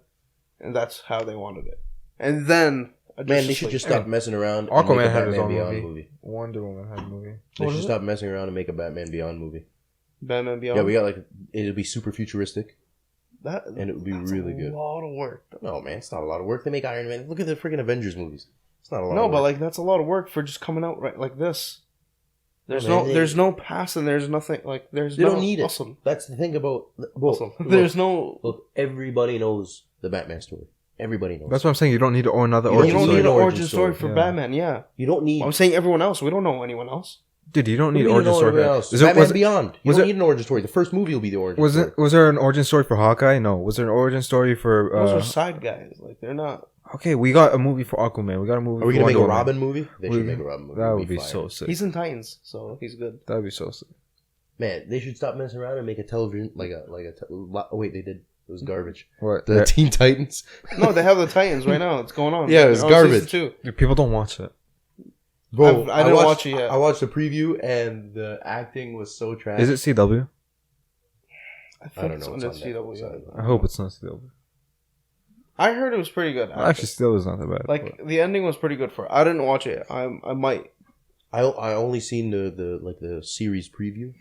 that's how they wanted it. And then... Man, they should just stop messing around. Aquaman had his own Beyond movie. Wonder Woman had a movie. They should stop messing around and make a Batman Beyond movie. Batman Beyond? Yeah, we got it'll be super futuristic. And it would be really good. A lot of work. No, man, it's not a lot of work. They make Iron Man. Look at the freaking Avengers movies. It's not a lot. No, but that's a lot of work for just coming out right like this. There's no past and there's nothing like there's. They no, don't need it. awesome. That's the thing about. Awesome. There's no. Look, everybody knows the Batman story. Everybody knows. That's what I'm saying. You don't need another You origin don't story. need an origin story for Yeah. Batman. Yeah, You don't need. I'm saying everyone else. We don't know anyone else. Dude, you don't need You origin know story. everybody else. Batman Beyond. You don't need an origin story. The first movie will be the origin story. Was there an origin story for Hawkeye? No. Was there an origin story for? Those are side guys. Like they're not. Okay, we got a movie for Aquaman. We got a movie. Are we for gonna make a Wonder Woman. Robin movie? They should make a Robin movie. That would be fire. so sick. He's in Titans, so he's good. That would be so sick. Man, they should stop messing around and make a television wait, they did. It was garbage. What? The Teen Titans. No, they have the Titans right now. It's going on. Yeah, it's They're on garbage. season 2. Dude, people don't watch it. Bro, I didn't watch it yet. I watched the preview and the acting was so trash. Is it CW? I think I don't it's know. under It's on CW. Netflix. I hope it's not CW. I heard it was pretty good. Actually, still is not that bad. Like the ending was pretty good for it. I didn't watch it. I might. I only seen the series preview,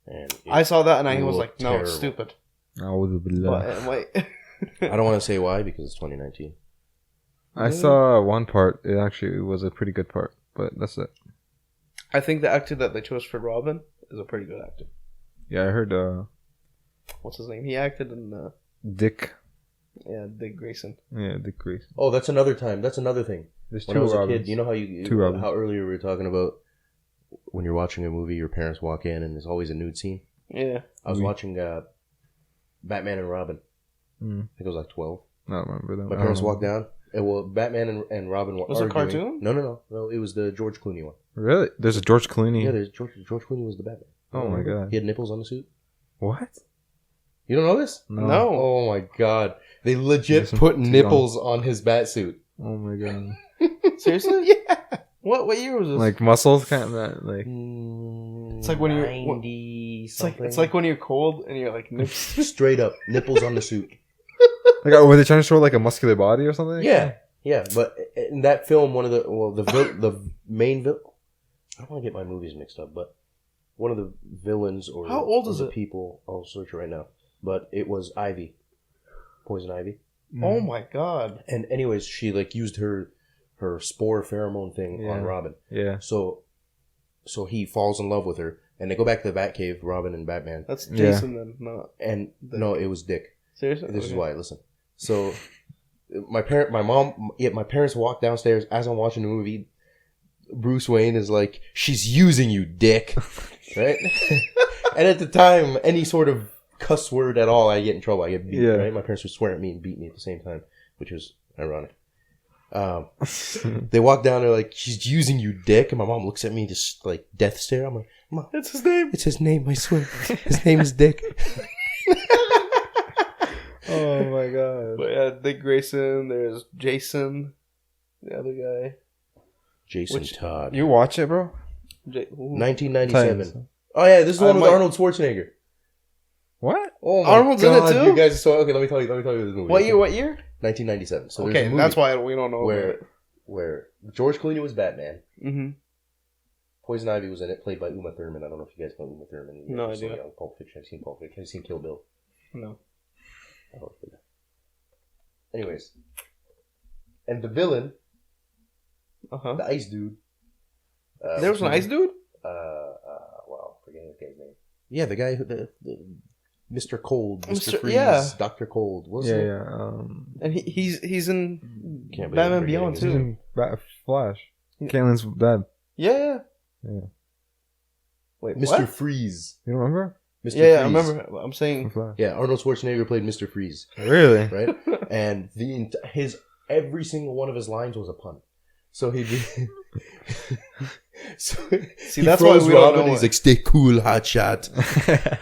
and I saw that and I was looked like, no, it's terrible. stupid. A'udhu But billah. it might. I don't want to say why because it's 2019. I saw one part. It actually was a pretty good part, but that's it. I think the actor that they chose for Robin is a pretty good actor. Yeah, I heard What's his name? He acted in Dick. Dick Grayson. Yeah, Dick Grayson. Oh, that's another time. That's another thing. There's When I two was a Robins. kid, you know Robins. how earlier we were talking about when you're watching a movie, your parents walk in and there's always a nude scene. Yeah. I was watching Batman and Robin. I think it was like 12. I don't remember that. My parents walked down. Batman and Robin were Was it a arguing. cartoon? No. It was the George Clooney one. Really? There's a George Clooney. Yeah, there's George Clooney was the Batman. Oh my god. He had nipples on the suit. What? You don't know this? No. Oh my god. They legit Listen put to nipples on his bat suit. Oh my god. Seriously? Yeah. What year was this? Like muscles, kind of that. Like It's like when you're- 90 it's like when you're cold and you're like nips. straight up nipples on the suit. were they trying to show like a muscular body or something? Yeah. But in that film, one of the main villain. I don't want to get my movies mixed up, but one of the villains or How old is the it? people, I'll search it right now. But it was Ivy, Poison Ivy. Oh my god. And anyways, she like used her spore pheromone thing Yeah. on Robin. Yeah. So he falls in love with her, and they go back to the Batcave, Robin and Batman. That's Yeah. Jason then, not And Dick. no, it was Dick. seriously. This is Okay. why. Listen. So my parents walk downstairs as I'm watching the movie. Bruce Wayne is like, "She's using you, Dick," right? And at the time, any sort of cuss word at all, I get in trouble. I get beat. Yeah. Right? My parents would swear at me and beat me at the same time, which was ironic. They walk down. They're like, "She's using you, Dick," and my mom looks at me just like death stare. I'm like, "Mom, That's his name. it's his name. I swear, his name is Dick." Oh my god. But yeah, Dick Grayson. There's Jason, the other guy. Jason Todd. You watch it, bro? 1997. Titans. Oh yeah, this is the one with might- Arnold Schwarzenegger. What? Oh my Arnold's in it God, too? You guys, so okay. Let me tell you this movie. What year? What year? 1997. So there's Okay, a movie that's why we don't know. where George Clooney was Batman. Mm-hmm. Poison Ivy was in it, played by Uma Thurman. I don't know if you guys know Uma Thurman. No I've seen idea. it on Pulp Fiction. I've seen Pulp Fiction. I've seen Kill Bill. No. Oh, okay. Anyways, and the villain, Uh huh. the ice dude. There was an ice dude. Wow, forgetting this guy's name. Yeah, the guy who the Mr. Cold, Mr. Mr. Freeze, yeah. Dr. Cold. What's Yeah, it? yeah. And he's in Can't believe Batman I'm Beyond forgetting too. Flash. Caitlin's dad. Yeah. Yeah. Wait, Mr. what? Freeze. You don't remember? Mr. Yeah, I Freeze. remember. I'm saying. Flash. Yeah, Arnold Schwarzenegger played Mr. Freeze, Really? right? And every single one of his lines was a pun. So he'd be. See, that's why we don't know. He's like, "Stay cool, hot shot."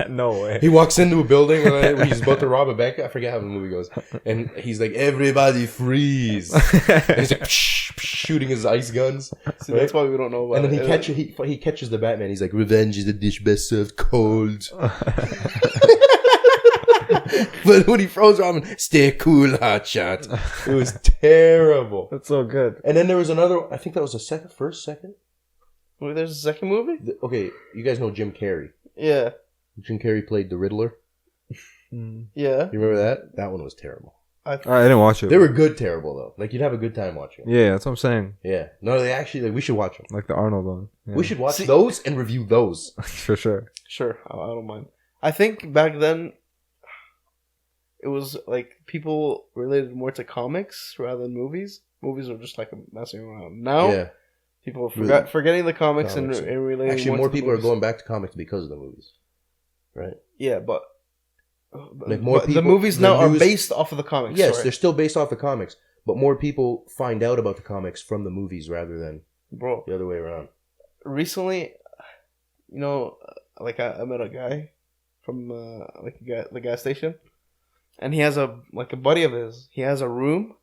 No way. He walks into a building when he's about to rob a bank. I forget how the movie goes, and he's like, "Everybody freeze!" And he's like shooting his ice guns. See, that's why we don't know about. And then it. he catches the Batman. He's like, "Revenge is a dish best served cold." But when he throws Robin, "Stay cool, hot shot." It was terrible. That's so good. And then there was another. I think that was the second. Wait, there's a second movie. Okay, you guys know Jim Carrey. Yeah. Jim Carrey played the Riddler. Yeah. You remember that? That one was terrible. I didn't watch it. They were good, terrible though. Like you'd have a good time watching them. Yeah, that's what I'm saying. Yeah. No, they actually. Like, we should watch them. Like the Arnold one. Yeah. We should watch those and review those. For sure. Sure, I don't mind. I think back then, it was like people related more to comics rather than movies. Movies were just like messing around. Now, Yeah. people Really? forgetting the comics and Comics. relating. Actually, more to the people are movies. going back to comics because of the movies. Right. Yeah, but Like more the people- movies the now are news- based off of the comics. Yes, sorry. they're still based off the comics, but more people find out about the comics from the movies rather than Bro, the other way around. recently, like I met a guy from the gas station, and he has a buddy of his. He has a room,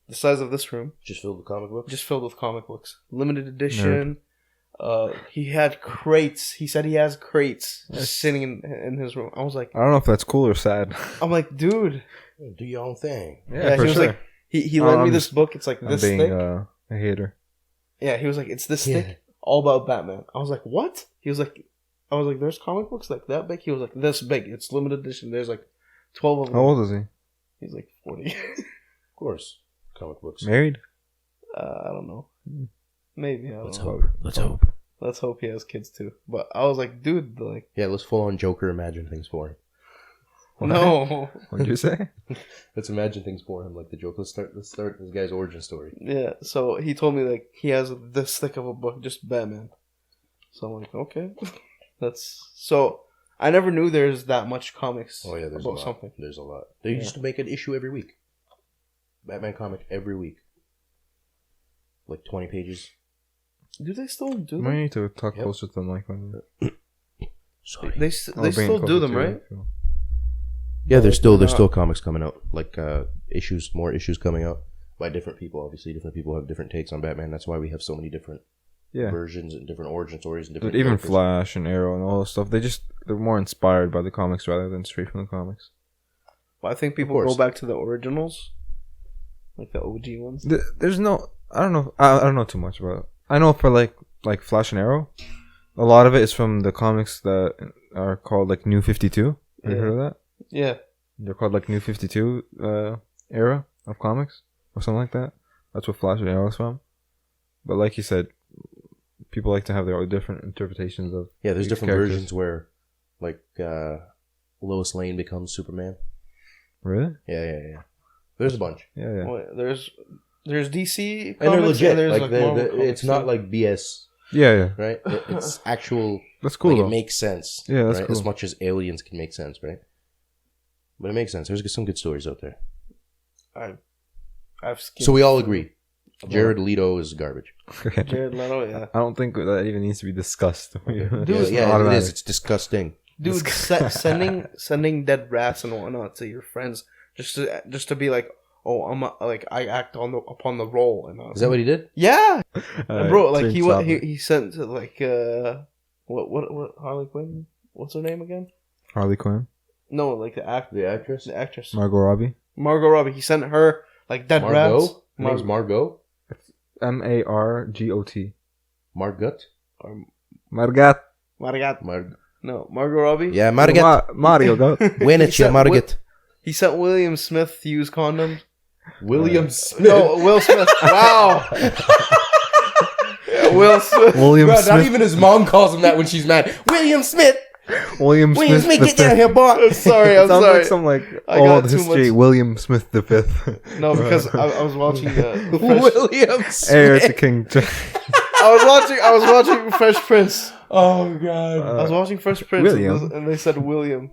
the size of this room, Just filled with comic books. just filled with comic books, limited edition. He had crates. He said he has crates just sitting in his room. I was like, I don't know if that's cool or sad. I'm like, dude. Do your own thing. Yeah, for he was sure. like, he lent me I'm this book. It's like I'm this being thick. a hater. Yeah, he was like, it's this Yeah. thick, all about Batman. I was like, what? He was like, I was like, there's comic books like that big? He was like, this big. It's limited edition. There's like 12 of them. How old is he? He's like 40. Of course. Comic books. Married? I don't know. Maybe. I don't Let's know. hope. Let's hope. Let's hope he has kids too. But I was like, dude, like, Yeah, let's full on Joker imagine things for him. no. What did you say? Let's imagine things for him, like the Joker. Let's start this guy's origin story. Yeah, so he told me like he has this thick of a book, just Batman. So I'm like, okay. That's so I never knew there's that much comics Oh yeah, there's a about lot. something. There's a lot. They Yeah. used to make an issue every week. Batman comic every week. Like 20 pages. Do they still do You them? might need to talk Yep. closer to the mic. Sorry. They I'll they bring still it do closer them, to you right? if you- Yeah, there's still Uh, comics coming out, like more issues coming out by different people. Obviously, different people have different takes on Batman. That's why we have so many different Yeah. versions and different origin stories and different. Dude, even characters. Flash and Arrow and all this stuff, they're more inspired by the comics rather than straight from the comics. But I think people course. go back to the originals, like the OG ones. There's no, I don't know, I don't know too much about it. I know for like Flash and Arrow, a lot of it is from the comics that are called like New 52. Have you Yeah. heard of that? Yeah, They're called like New 52 era of comics or something like that. That's what Flash and Arrow is from. But like you said, people like to have their own different interpretations of. Yeah, there's these different characters. versions where, like, Lois Lane becomes Superman. Really? Yeah. There's a bunch, Yeah, yeah. Well, there's DC comics and they're legit. there's, Like, Marvel comics it's not too. like BS, Yeah, yeah. right? It's actual. That's cool Like, though. it makes sense. Yeah, that's right? cool. As much as aliens can make sense, right? But it makes sense. There's some good stories out there. I've skimmed So we all agree. Jared Leto is garbage. Jared Leto, yeah. I don't think that even needs to be discussed. Dude, Yeah, it automatic. is. It's disgusting. Dude, sending dead rats and whatnot to your friends just to be like, oh, I act upon the role and Is that what he did? yeah, bro. Like change he topic. he sent to like what Harley Quinn? What's her name again? Harley Quinn, No, like the actress? the actress Margot Robbie, Margot Robbie. He sent her like dead rats. Margot? Her name's Margot? Margot, Margot? Margot, No, Margot Robbie. Yeah, Margot. Mario, go. Win it, He yeah, said Margot. He sent William Smith to use condoms. William Smith. No, Will Smith. Wow. Yeah, Will Smith. William Bro, Smith. not even his mom calls him that when she's mad. William Smith! William William Smith. Smith, get down here, boy! Sorry, I'm Sounds sorry. like some like I got old too history. much- William Smith the Fifth. No, because I was watching William Smith! Heir to King. I was watching Fresh Prince. Oh, God. I was watching Fresh Prince, William. and they said William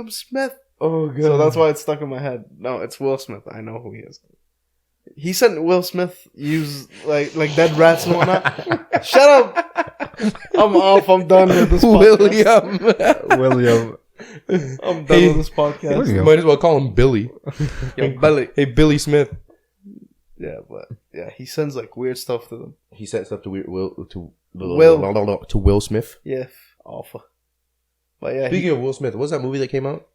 Smith. Oh, God. So that's why it's stuck in my head. No, it's Will Smith. I know who he is. He sent Will Smith use like dead rats and whatnot. Shut up! I'm off. I'm done with this podcast. William. I'm done with this podcast. William. Might as well call him Billy. Yo, Belly. Hey, Billy Smith. Yeah, but yeah, he sends like weird stuff to them. He sent stuff to Will Smith. Yeah, awful. But yeah, Speaking of Will Smith, what was that movie that came out?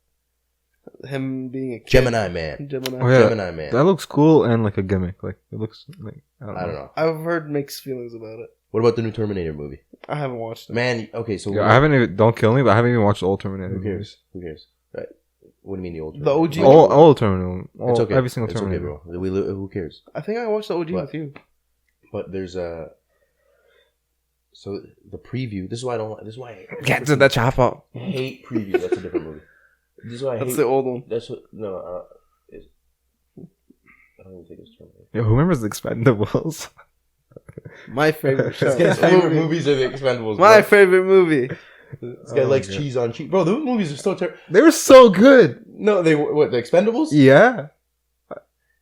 him being a kid. Gemini Man. Gemini. Oh, yeah. Gemini Man. That looks cool and like a gimmick. Like it looks like I I don't know. I've heard mixed feelings about it. What about the new Terminator movie? I haven't watched it. Man, okay, so Yeah, I haven't even. Don't kill me, but I haven't even watched the old Terminator Who movies. cares? Who cares? Right. What do you mean the old? The OG? All Terminator. It's okay. Every single It's okay, Terminator. bro. Who cares? I think I watched the OG with you. But there's a. So the preview. This is why I don't. This is why Get to the chopper. I hate preview. That's a different movie. This is why I hate. That's the old one. That's what. No. I don't even think it's Terminator. Yo, who remembers the Expendables? My favorite show. This guy's favorite movies are the Expendables. My favorite movie. This guy likes cheese on cheese. Bro, those movies are so terrible. They were so good. No, they were what? The Expendables? Yeah.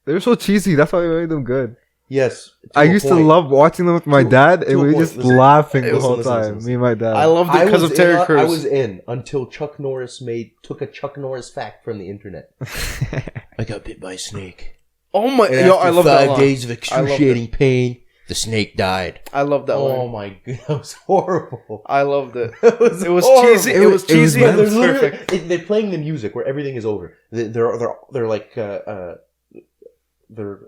They were so cheesy. That's why we made them good. Yes. I used to love watching them with my dad, and we were just laughing the whole time. listen. Me and my dad. I loved it because of Terry Crews. I was in until Chuck Norris took a Chuck Norris fact from the internet. I got bit by a snake. Oh my! And Yo, after I love that 5 line. days of excruciating pain, the snake died. I love that Oh line. my god, that was horrible. I loved it. It It was horrible. cheesy. It was cheesy and it was perfect. They're playing the music where everything is over. They're like they're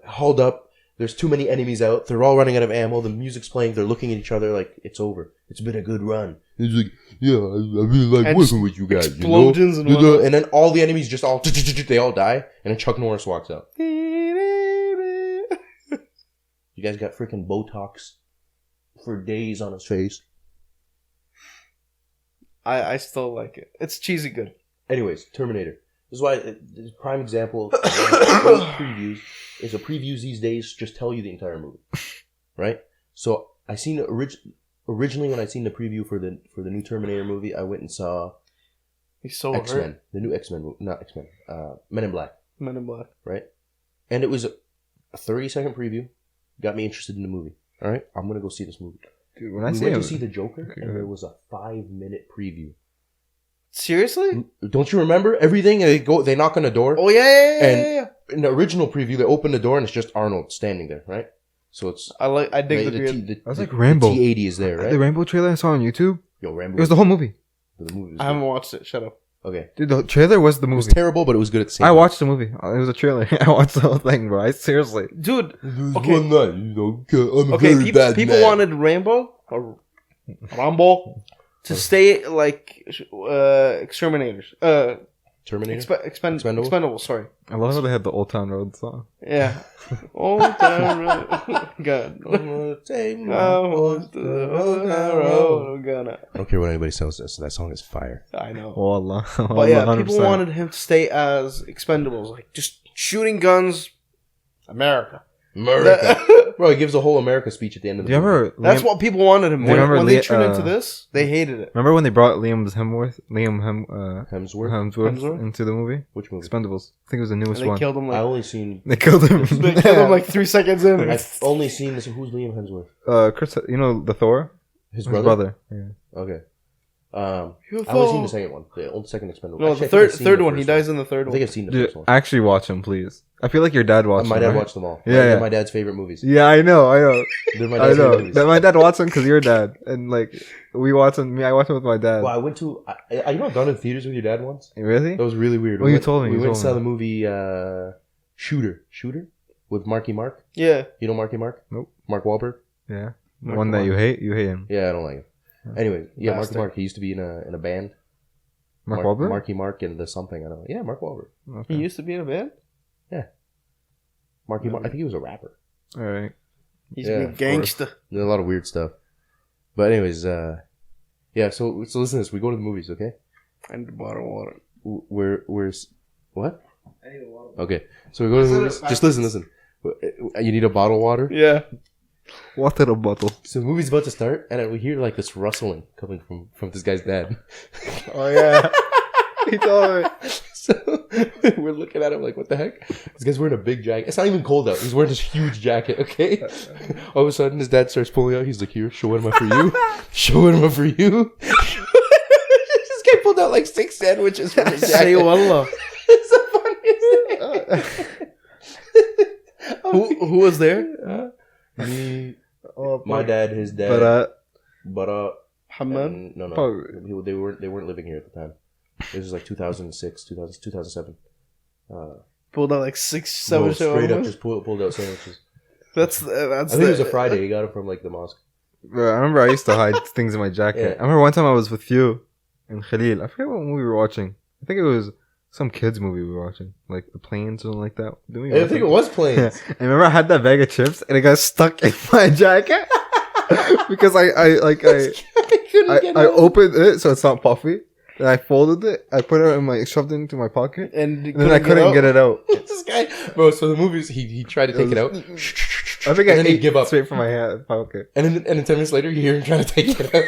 hauled up. There's too many enemies out. They're all running out of ammo. The music's playing. They're looking at each other like it's over. It's been a good run. He's like, yeah, I really like And working with you guys. explosions you and know? whatnot. And then all the enemies just all they all die. And then Chuck Norris walks out. You guys got freaking Botox for days on his face. I still like it. It's cheesy good. Anyways, Terminator. This is why this is a prime example of previews. Is the previews these days just tell you the entire movie, right? So I seen originally when I seen the preview for the new Terminator movie, I went and saw He's so X-Men, hurt. the new X-Men movie, not X-Men, Men in Black, Men in Black. right? And it was a 30-second preview, got me interested in the movie. All right, I'm gonna go see this movie. Dude, when I We see went him, to see the Joker, and there was a 5-minute preview. Seriously? Don't you remember everything? They knock on the door. Oh yeah. And in the original preview, they open the door and it's just Arnold standing there, right? So it's I dig the beard. That was like Rambo. The T-80 is there, right? The Rainbow trailer I saw on YouTube. Yo, Rambo. It was the whole movie. The movie was I haven't watched it. Shut up. good. Okay. Dude, the trailer was the It was movie. terrible, but it was good at the same I time. watched the movie. It was a trailer. I watched the whole thing, bro. Seriously. Dude, There's Okay. one night, you know, I'm a okay, very bad people man. wanted Rambo to stay like exterminators. Terminator? Expendables. Expendables, sorry. I love how they had the Old Town Road song. Yeah. Old Town Road. God. Take my I horse want to the the Old Town Road. I'm gonna. I don't care what anybody says. That song is fire. I know. Oh, Allah. But yeah, people wanted him to stay as Expendables, like just shooting guns. America. America. Bro, he gives a whole America speech at the end of Do the you movie. ever... That's what people wanted him. Do you remember When they Lee- turned into this, they hated it. Remember when they brought Liam Hemsworth? Hemsworth? into the movie? Which movie? Expendables. I think it was the And newest they one. killed him I like only seen... They killed him. they killed him like 3 seconds in. I've only seen this. Who's Liam Hemsworth? Chris, you know the Thor? His His brother? Yeah. Okay. You I only seen thought- the second one. The old second Expendable. No, Actually, the I think I've seen third the one. He first dies in the third I think one. I've seen the Dude, first one. actually watch him, please. I feel like your dad watched My them, dad right? watched them all. Yeah, They're yeah. my dad's favorite movies. Yeah, I know. They're my I dad's know. favorite movies. That my dad watched them because you're dad. And like, we watch them, I watch them with my dad. Well, I went to... you know I've done in theaters with your dad once? Really? That was really weird. Oh, you told me, We you went told and saw me. the movie Shooter? With Marky Mark. Yeah. You know Marky Mark? Nope. Mark Wahlberg? Yeah. Mark One that Wahlberg. you hate him. Yeah, I don't like him. Anyway, yeah, Marky Bastard. Mark. He used to be in a band. Mark Wahlberg? Marky Mark and the something. I don't know. Yeah, Mark Wahlberg. Okay. He used to be in a band. Marky Mark. I think he was a rapper. Alright. He's Yeah, a of gangster. There's a lot of weird stuff. But anyways, yeah. So listen to this. We go to the movies, okay? I need a bottle of water. Where's what? I need a water. Okay, so we go to the Listen movies. to it Just listen. You need a bottle of water. Yeah. Water bottle. So the movie's about to start, and we hear like this rustling coming from this guy's dad. Oh, yeah. He told me. So we're looking at him like, what the heck? This guy's wearing a big jacket. It's not even cold out. He's wearing this huge jacket, okay? All of a sudden, his dad starts pulling out. He's like, here, show what am I for you? Show what am I for you? This guy pulled out like 6 sandwiches from his Say jacket. wallah. It's the funniest thing. Who was there? Me, Oh, my dad, his dad, but Hamad. and- no, Oh. they weren't living here at the time. This was like 2006, 2007. Pulled out like 6, No, 7 straight up shawarmas. just pulled out sandwiches. That's I think it was a Friday. He got it from like the mosque. Bro, I remember I used to hide things in my jacket. Yeah. I remember one time I was with you and Khalil. I forget what movie we were watching. I think it was some kids movie we were watching, like the planes or something like that. Didn't we I watch think it? it was planes. And remember, I had that bag of chips and it got stuck in my jacket because I couldn't get out. opened it so it's not puffy. Then I folded it. I put it shoved it into my pocket, And then I couldn't get it out. This guy, bro. So the movies, he tried to take it out. I think And I then he'd ate give up. straight from my hand pocket. And then 10 minutes later, you hear him trying to take it out.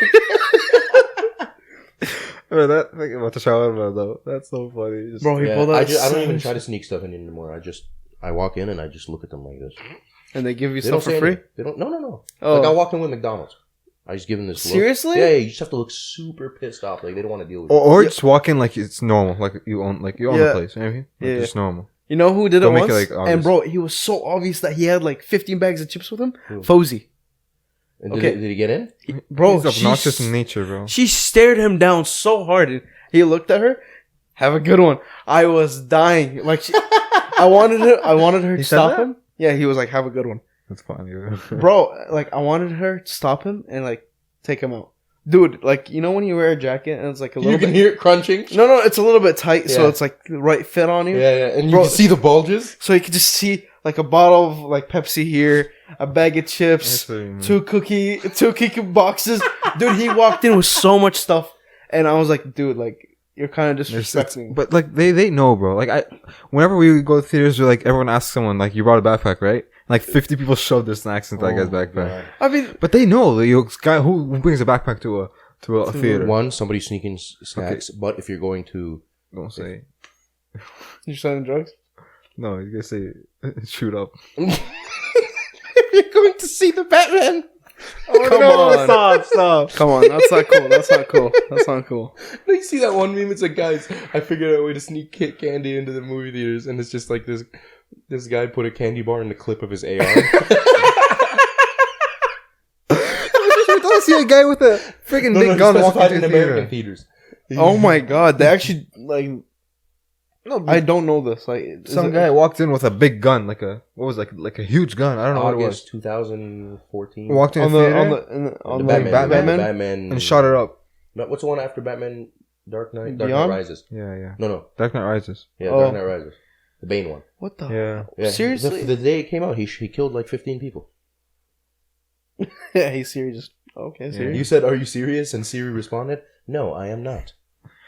Oh, that thing about the shawarma though, that's so funny. Just, Bro, he Yeah, pulled out. I don't even try to sneak stuff in anymore. I walk in and I just look at them like this. And they give you They don't stuff for say free? anything. They don't. No. Oh. Like I walk in with McDonald's. I just give them this look. Seriously? Yeah. You just have to look super pissed off. Like they don't want to deal with it. or just walk in like it's normal, like you own the Yeah. place. You know what I mean? Like, Yeah. just normal. You know who did Don't it make once? it, like, obvious. And bro, he was so obvious that he had like 15 bags of chips with him. Who? Fozy. And Okay. did he get in? Bro, He's obnoxious she, in nature, bro. she stared him down so hard. And he looked at her. Have a good one. I was dying. Like I wanted her He to said stop that? him. Yeah, he was like, have a good one. That's funny. Bro, like I wanted her to stop him and like take him out. Dude, like you know when you wear a jacket and it's like a You little can bit hear it crunching. No, it's a little bit tight, so Yeah. it's like the right fit on you. Yeah. And you Bro. can see the bulges. So you can just see like a bottle of like Pepsi here, a bag of chips, two cookie boxes. Dude, he walked in with so much stuff, and I was like, dude, like you're kind of disrespecting. But like they know, bro. Like whenever we go to theaters, we're like everyone asks someone like, "You brought a backpack, right?" Like 50 people shove their snacks into that guy's backpack. God. I mean, But they know the guy who brings a backpack to a theater. One, somebody sneaking snacks. But if you're going to, Don't say you're selling drugs. no. You gotta say shoot up. if you're going to see the Batman. Come on, stop. come on, that's not cool. That's not cool. That's not cool. No, you see that one meme? It's like, guys, I figured out a way to sneak candy into the movie theaters, and it's just like this guy put a candy bar in the clip of his AR. Don't see a guy with a freaking big gun walking specified into in the American theater. theaters. Oh my god, they actually like. No, I don't know this. Like some guy walked in with a big gun, like a huge gun. I don't know what it was. August 2014. Walked in on the the theater on The the Batman? Batman and shot it up. What's the one after Batman? Dark Knight Beyond? Rises. Yeah. No. Dark Knight Rises. Yeah, Oh. Dark Knight Rises. The Bane one. What the? Yeah. Yeah. Seriously? The day it came out, he killed like 15 people. Yeah, he's serious. Okay, Yeah. serious. You said, "Are you serious?" And Siri responded, "No, I am not."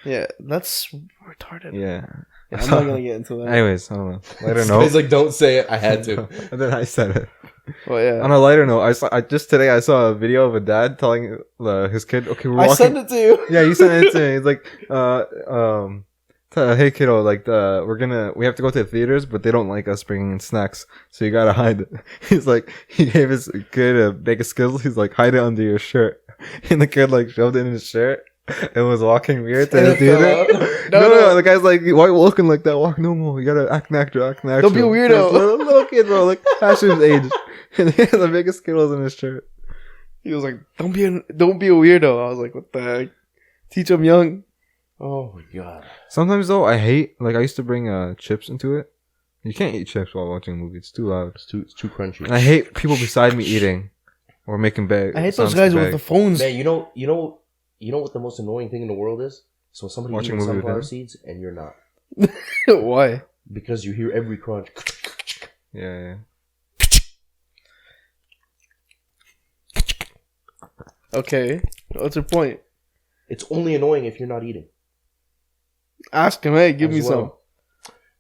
Yeah, that's retarded. Yeah. Yeah, I'm not gonna get into that. Anyways, I don't know. Lighter He's note. like, "Don't say it. I had to." And then I said it. Well, yeah. On a lighter note, just today I saw a video of a dad telling his kid, "Okay, we're I walking." sent it to you. Yeah, you sent it to me. It's like, hey kiddo, like we have to go to the theaters, but they don't like us bringing in snacks, so you gotta hide it. He's like, he gave his kid a bag of Skittles. He's like, hide it under your shirt, and the kid like shoved it in his shirt and was walking weird to And the it fell theater. out. No, the guy's like, why you walking like that? Walk normal. You gotta act natural. Don't be a weirdo. Little kid, bro, like half his age, and he had the biggest Skittles in his shirt. He was like, "Don't be a weirdo." I was like, "What the heck? Teach him young." Oh my god. Sometimes though, I used to bring chips into it. You can't eat chips while watching a movie. It's too loud. It's too crunchy. And I hate people beside me eating or making bag. I hate those sounds guys to with bag. the phones. Man, you know what the most annoying thing in the world is? So somebody Watching eating a movie with sunflower them. seeds and you're not, Why? because you hear every crunch. Yeah. Okay, what's your point? It's only annoying if you're not eating. Ask him. Hey, give me As some. well.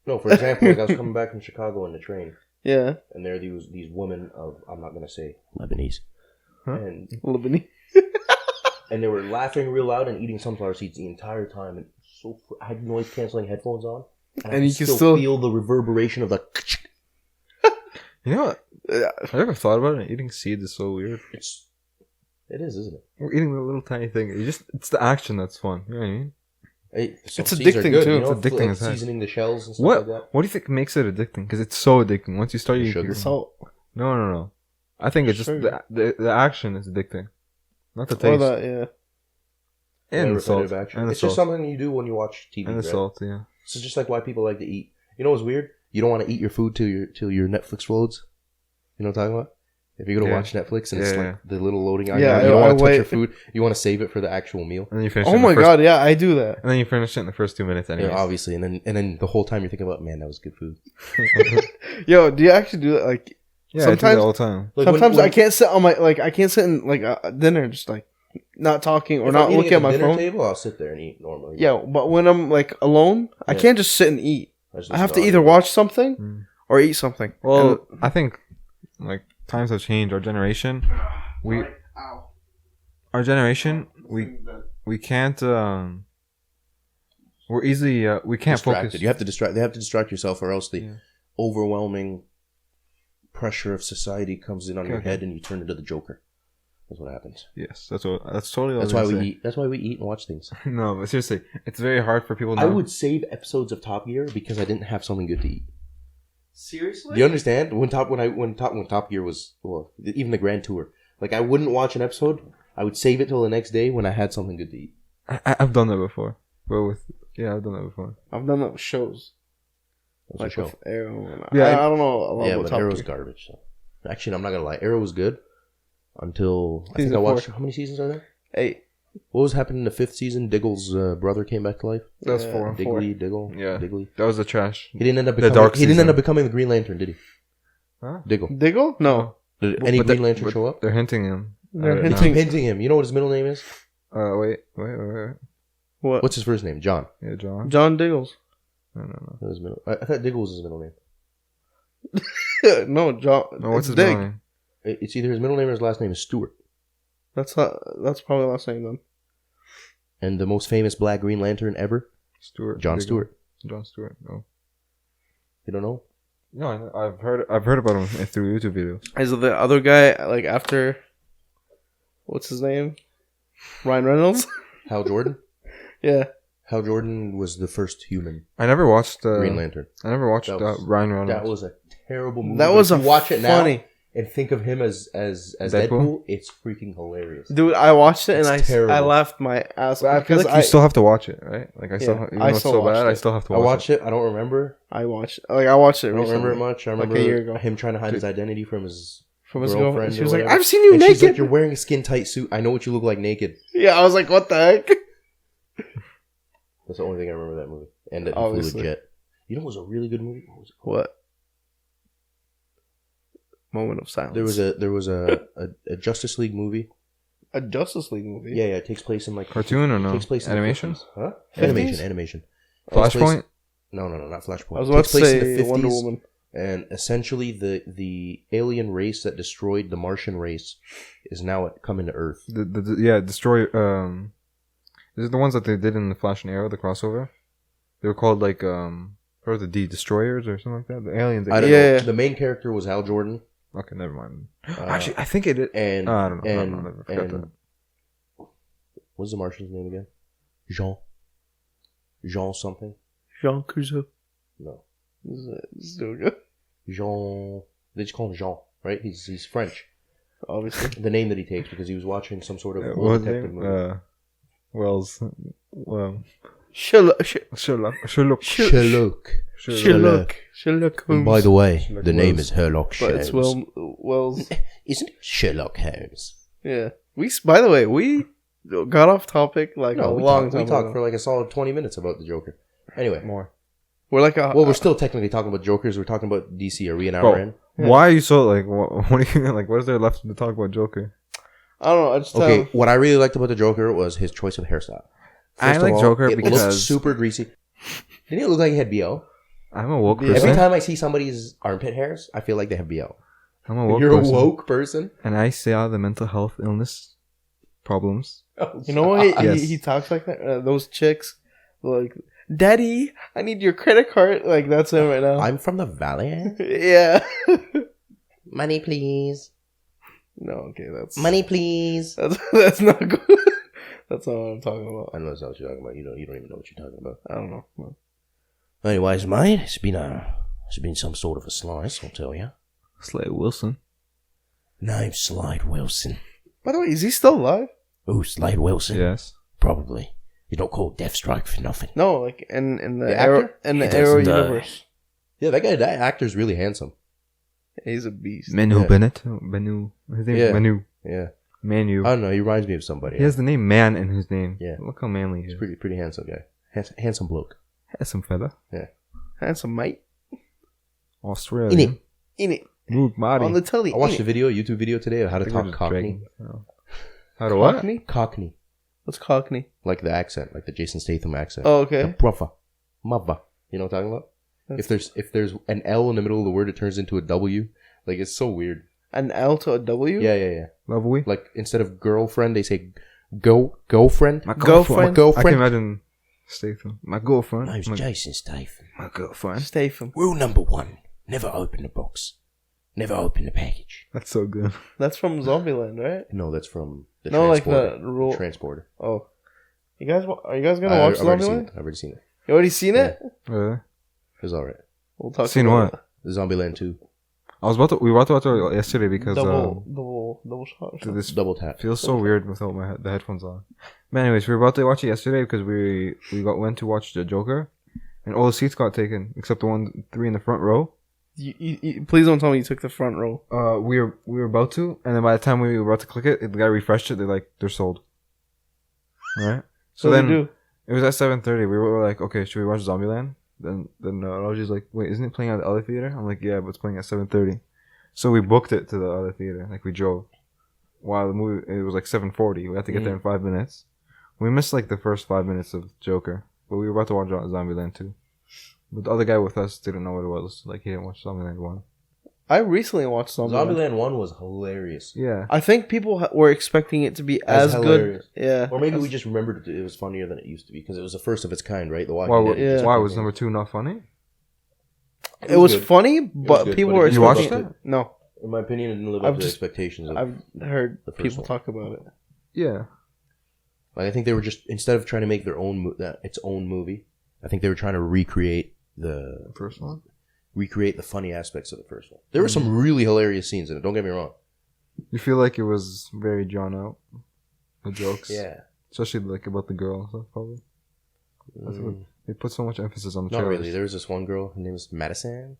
No, for example, like I was coming back from Chicago on the train, Yeah, and there are these women of, I'm not gonna say Lebanese, Huh? and Lebanese. they were laughing real loud and eating sunflower seeds the entire time, and so I had noise canceling headphones on, And I you could can still- feel the reverberation of the. You know what? I never thought about it. Eating seeds is so weird. It is, isn't it? We're eating a little tiny thing. It's the action that's fun. You know what I mean? Hey, some It's seeds are addicting, good, too. You know, It's addicting like as heck. seasoning the shells and stuff like that. What do you think makes it addicting? Because it's so addicting. Once you start The eating sugar. The salt. No. I think it's just Sugar. the action is addicting, not the Or taste. that, yeah. And Yeah, the salt. repetitive action. And the It's just salt. something you do when you watch TV. And the right? salt. Yeah. This is just like why people like to eat. You know what's weird? You don't want to eat your food till your Netflix loads. You know what I'm talking about? If you go to watch Netflix and it's like the little loading icon, Yeah, you don't want to touch wait. your food. You want to save it for the actual meal. And then you finish. Oh my god, yeah, I do that. And then you finish it in the first 2 minutes, anyway. Yeah, obviously, and then the whole time you're thinking about, man, that was good food. Yo, do you actually do that? Like, Yeah, I do that all the time. Like sometimes when- I can't sit on my I can't sit in like dinner just like not talking or if not I'm eating looking at my dinner phone. table, I'll sit there and eat normally. Yeah, but when I'm like alone, I Yeah. can't just sit and eat. I have to either watch something or eat something. Well, I think like times have changed. Our generation, we can't. We're easily. We can't distracted. focus. You have to distract. They have to distract yourself, or else the overwhelming pressure of society comes in on your head, and you turn into the Joker. That's what happens. Yes, that's totally. That's why we eat. That's why we eat and watch things. No, but seriously, it's very hard for people. Now. I would save episodes of Top Gear because I didn't have something good to eat. Seriously? Do you understand? When Top Gear was even the Grand Tour, like I wouldn't watch an episode. I would save it till the next day when I had something good to eat. I've done that before, but I've done that before. I've done that with shows. That's Like a show. with Arrow. And Yeah, I don't know. A lot Yeah, about but Top Arrow's Gear. garbage. So. Actually, I'm not gonna lie. Arrow was good until I think Season I watched. 4. How many seasons are there? 8. What was happening in the 5th season? Diggle's brother came back to life. That's Yeah, 4. Diggle. Yeah. Diggly. That was the trash. He didn't end up The becoming. dark He didn't season. end up becoming the Green Lantern, did he? Huh? Diggle. Diggle? No. Did But any they- Green Lantern but show up? They're hinting him. They're They hinting- keep hinting him. You know what his middle name is? Wait. What? What's his first name? John. Yeah, John. John Diggles. That was his middle. I thought Diggle was his middle name. No, John. No, what's his Dig? middle name? It's either his middle name or his last name is Stewart. That's probably last name then. And the most famous Black Green Lantern ever, Stewart. John Diggle. Stewart. John Stewart. No. You don't know? No, I've heard about him through YouTube videos. Is it the other guy like after? What's his name? Ryan Reynolds. Hal Jordan. Yeah. Hal Jordan was the first human I never watched Green Lantern. I never watched That was- Ryan Reynolds. That was a terrible movie. That but was if a you watch it funny. now and think of him as Deadpool? Deadpool, it's freaking hilarious. Dude, I watched it and It's terrible. I laughed my ass But I feel because like you still have to watch it, right? Like I still, Yeah, even I though it's still so bad, watched I it. still have to I watch watched it. I don't remember. I watched it recently. I don't remember it much. I remember a year ago. him trying to hide his identity from his From his girlfriend. girlfriend. She or was like, whatever. "I've seen you And naked." she's like, "You're wearing a skin tight suit. I know what you look like naked." Yeah, I was like, "What the heck?" That's the only thing I remember of that movie. And that he flew a Obviously. jet. You know, it was a really good movie. What was it called? What? Moment of silence. There was a Justice League movie. a Justice League movie. Yeah, it takes place in like Cartoon or no? Takes place in the Animation? 50s. Huh? 50s? Animation. Takes place- Flashpoint? No, not Flashpoint. I was about Takes to place in say the Wonder 50s, Woman. and essentially the alien race that destroyed the Martian race is now coming to Earth. Destroy. Is it the ones that they did in the Flash and Arrow, the crossover? They were called like what was it, the Destroyers or something like that? The aliens. I don't Yeah. know. The main character was Hal Jordan. Okay, never mind. Uh, Actually, I think it is. and I don't know. And, I don't know. I forgot that. what's the Martian's name again? Jean something? Jean Crusoe. No. This is still good. Jean. They just call him Jean, right? He's French. Obviously. The name that he takes because he was watching some sort of What old was his detective name? movie. Wells. Well, Sherlock. Sherlock. Sherlock And Holmes. by the way, Sherlock the name Holmes. is Sherlock But Holmes. it's Wells. Isn't it Sherlock Holmes? Yeah. By the way, we got off topic like a No, long we time talked ago. for like a solid 20 minutes about the Joker. Anyway, More. We're like a. well, we're still technically talking about Jokers. We're talking about DC. Are we an hour Bro, in? Yeah. Why are you so like? What do you like? What is there left to talk about Joker? I don't know. I just Okay, what I really liked about the Joker was his choice of hairstyle. I First of like all, Joker it looked because- super greasy. Didn't it look like he had BO? I'm a woke Yeah. person. Every time I see somebody's armpit hairs, I feel like they have BO. I'm a woke You're person. a woke person? And I see all the mental health illness problems. You know what? Yes. He talks like that. Those chicks, like, "Daddy, I need your credit card." Like that's him right now. I'm from the valley. Yeah. Money, please. No, okay, that's Please. that's not good. That's not what I'm talking about. I know that's not what you're talking about. You don't even know what you're talking about. I don't know. Anyways, mate, it's been some sort of a slice, I'll tell you. Slade Wilson. No, Slade Wilson. By the way, is he still alive? Oh, Slade Wilson. Yes. Probably. You don't call Deathstroke for nothing. No, like in the The Arrow actor? in the He Arrow doesn't die. universe. Yeah, that actor's really handsome. He's a beast. Manu Yeah. Bennett. Manu. His name Yeah. is Manu. Yeah. Manu. I don't know. He reminds me of somebody. He has the name Man in his name. Yeah. Look how manly he He's is. pretty handsome guy. Handsome bloke. Handsome fella. Handsome mate. Australia. In it. Luke Marty. On the telly. I watched a YouTube video today of how to talk Cockney. How to what? Cockney? Cockney. What's Cockney? Like the accent, like the Jason Statham accent. Oh, The okay. brother. Mother. You know what I'm talking about? If there's an L in the middle of the word, it turns into a W. Like, it's so weird. An L to a W? Yeah. Lovely. Like, instead of girlfriend, they say girlfriend. My girlfriend. I can imagine Statham. My girlfriend. My name's my, Jason Statham. my girlfriend. Statham. Rule number 1. Never open the box. Never open the package. That's so good. That's from Zombieland, right? No, that's from the No, like Transporter. the rule. Transporter. Oh. Are you guys gonna watch I've already seen Zombieland? it. I've already seen it. You already seen it? Really? It was alright. We'll talk Seen about what? Zombieland 2. We were about to watch it yesterday it. because Double shot. Or something. this Double tap. feels so weird without the headphones on. But anyways, we were about to watch it yesterday because we went to watch the Joker, and all the seats got taken except the 3 in the front row. You, please don't tell me you took the front row. We were about to, and then by the time we were about to click it, the guy refreshed it. They're sold. All right. So What then did you do? it was at 7:30. We were like, okay, should we watch Zombieland? Then Roger's like, wait, isn't it playing at the other theater? I'm like, yeah, but it's playing at 7:30. So we booked it to the other theater. Like we drove. While the movie it was like 7:40. We had to get there in 5 minutes. We missed like the first 5 minutes of Joker, but we were about to watch Zombieland 2. But the other guy with us didn't know what it was. Like he didn't watch Zombieland 1. I recently watched Zombieland. Zombieland 1 was hilarious. Yeah. I think people were expecting it to be As as hilarious. good. Yeah. Or maybe we just remembered it was funnier than it used to be because it was the first of its kind, right? The Why? Walking Dead. Yeah. Why was number 2 not funny? It was good. funny, but good, people but were it You watched expecting it? No, In my opinion, it didn't live I've up to the just- expectations of. I've heard The first people one. talk about it. Yeah. Like, I think they were just instead of trying to make their own its own movie, I think they were trying to recreate The first one. the funny aspects of the first one. There were some really hilarious scenes in it. Don't get me wrong. You feel like it was very drawn out. The jokes. Yeah. Especially like about the girl and stuff, probably. That's what, they put so much emphasis on the Not trailers. really. There was this one girl. Her name was Madison.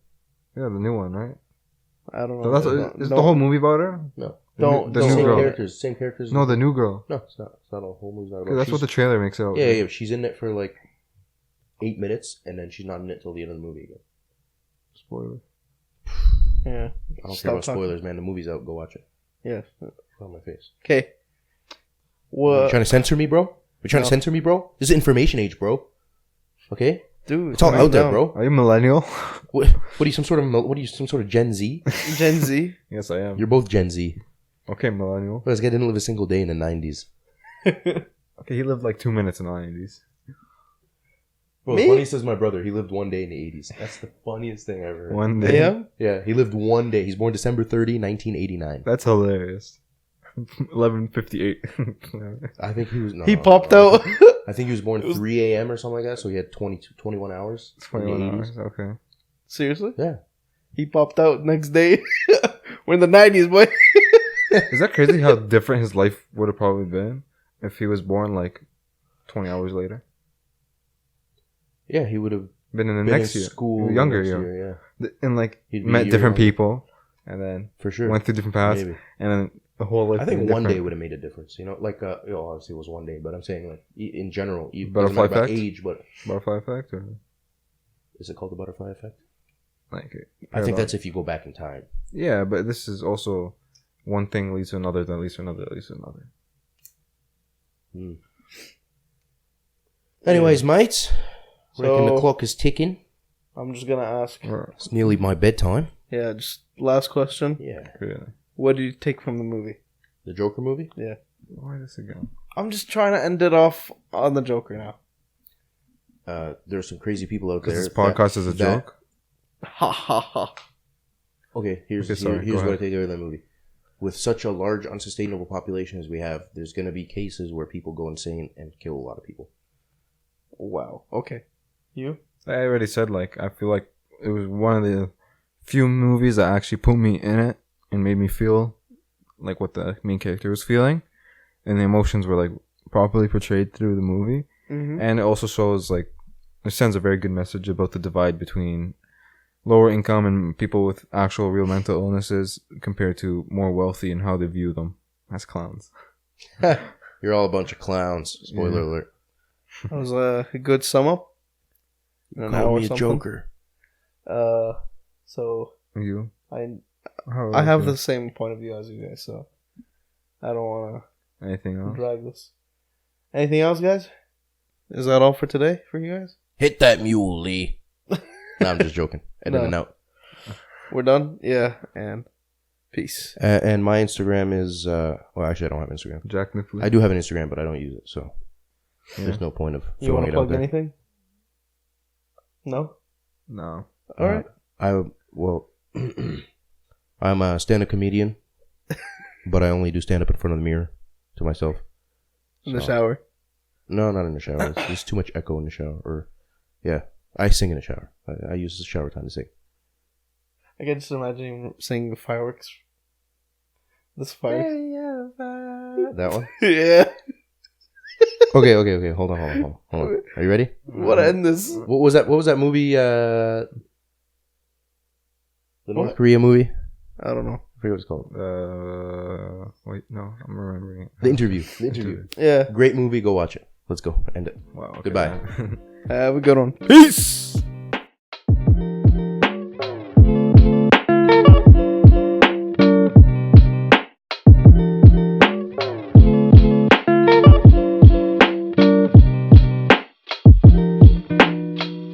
Yeah, the new one, right? I don't know. So that's is the whole movie about her? No. Don't- the don't- new Same girl. characters. Same characters. No, the new girl. No, it's not. It's not a whole movie's not 'Cause about. that's what the trailer makes out. Yeah, yeah. She's in it for like 8 minutes, and then she's not in it till the end of the movie again. Spoiler. Yeah. I don't Stop care about talking. spoilers, man. The movie's out. Go watch it. Yeah. On my face. Okay. You What, trying to censor me, bro? You trying to censor me, bro? This is information age, bro. Okay, dude? it's all calm out there, down. bro. Are you millennial? What are you? Some sort of Gen Z? Gen Z. Yes, I am. You're both Gen Z. Okay, millennial. Well, this guy didn't live a single day in the 90s. Okay, he lived like 2 minutes in the 90s. Bro, Me? funny says my brother. He lived one day in the 80s. That's the funniest thing I ever heard. One day. Yeah. Yeah, he lived one day. He's born December 30, 1989. That's hilarious. 11:58. I think he was. No, He popped out. I think he was born 3 a.m. or something like that. So he had 21 hours. in the 21 80s. hours. Okay. Seriously? Yeah. He popped out next day. We're in the 90s, boy. Is that crazy how different his life would have probably been if he was born like 20 hours later? Yeah, he would have Been in the been next in year. school. Younger next year. year. Yeah, And like He'd be a met year different younger. people and then for sure. went through different paths Maybe. and then the whole life. I think being one day different. would have made a difference. You know, like obviously it was one day, but I'm saying like in general, it doesn't Butterfly matter about effect? age, but Butterfly effect or is it called the butterfly effect? like I think that's if you go back in time. yeah, but this is also one thing leads to another, that leads to another, that leads to another. Anyways, mates, reckon the So- clock is ticking. I'm just gonna ask. It's nearly my bedtime. Yeah, just last question. Yeah, Really? What did you take from the movie? the Joker movie. Why this again? I'm just trying to end it off on the Joker now. There's some crazy people out there. Because this podcast is a joke. Ha ha ha. Okay, here's Okay, sorry, here's go what I ahead. take out of that movie. With such a large, unsustainable population as we have, there's going to be cases where people go insane and kill a lot of people. Wow. Okay. You? I already said, like, I feel like it was one of the few movies that actually put me in it and made me feel like what the main character was feeling, and the emotions were like properly portrayed through the movie. Mm-hmm. And it also shows, like, it sends a very good message about the divide between lower income and people with actual real mental illnesses compared to more wealthy and how they view them as clowns. You're all a bunch of clowns. Spoiler alert. That was a good sum up. Call me a joker. So You? I have the same point of view as you guys, so I don't want Anything to else? drag this. Anything else, guys? Is that all for today for you guys? Hit that mule, Lee. No, I'm just joking. Editing out. We're done? Yeah, and peace. And my Instagram is, well, actually, I don't have Instagram. Jack Niffley? I do have an Instagram, but I don't use it, so there's no point of You want throwing to it out plug there. anything? No? No. All right. I'm a stand-up comedian, but I only do stand-up in front of the mirror to myself. In the shower? No, not in the shower. There's too much echo in the shower. Or, yeah, I sing in the shower. I use the shower time to sing. I can just imagine you singing fireworks. This fire. That one? Yeah. Okay. Hold on. Are you ready? What end this? What was that movie? The North Korea movie? I don't know. I forget what it's called. Wait, no, I'm remembering it. The Interview. Yeah. Great movie. Go watch it. Let's go. End it. Wow. Okay, Goodbye. man. Have a good one. Peace!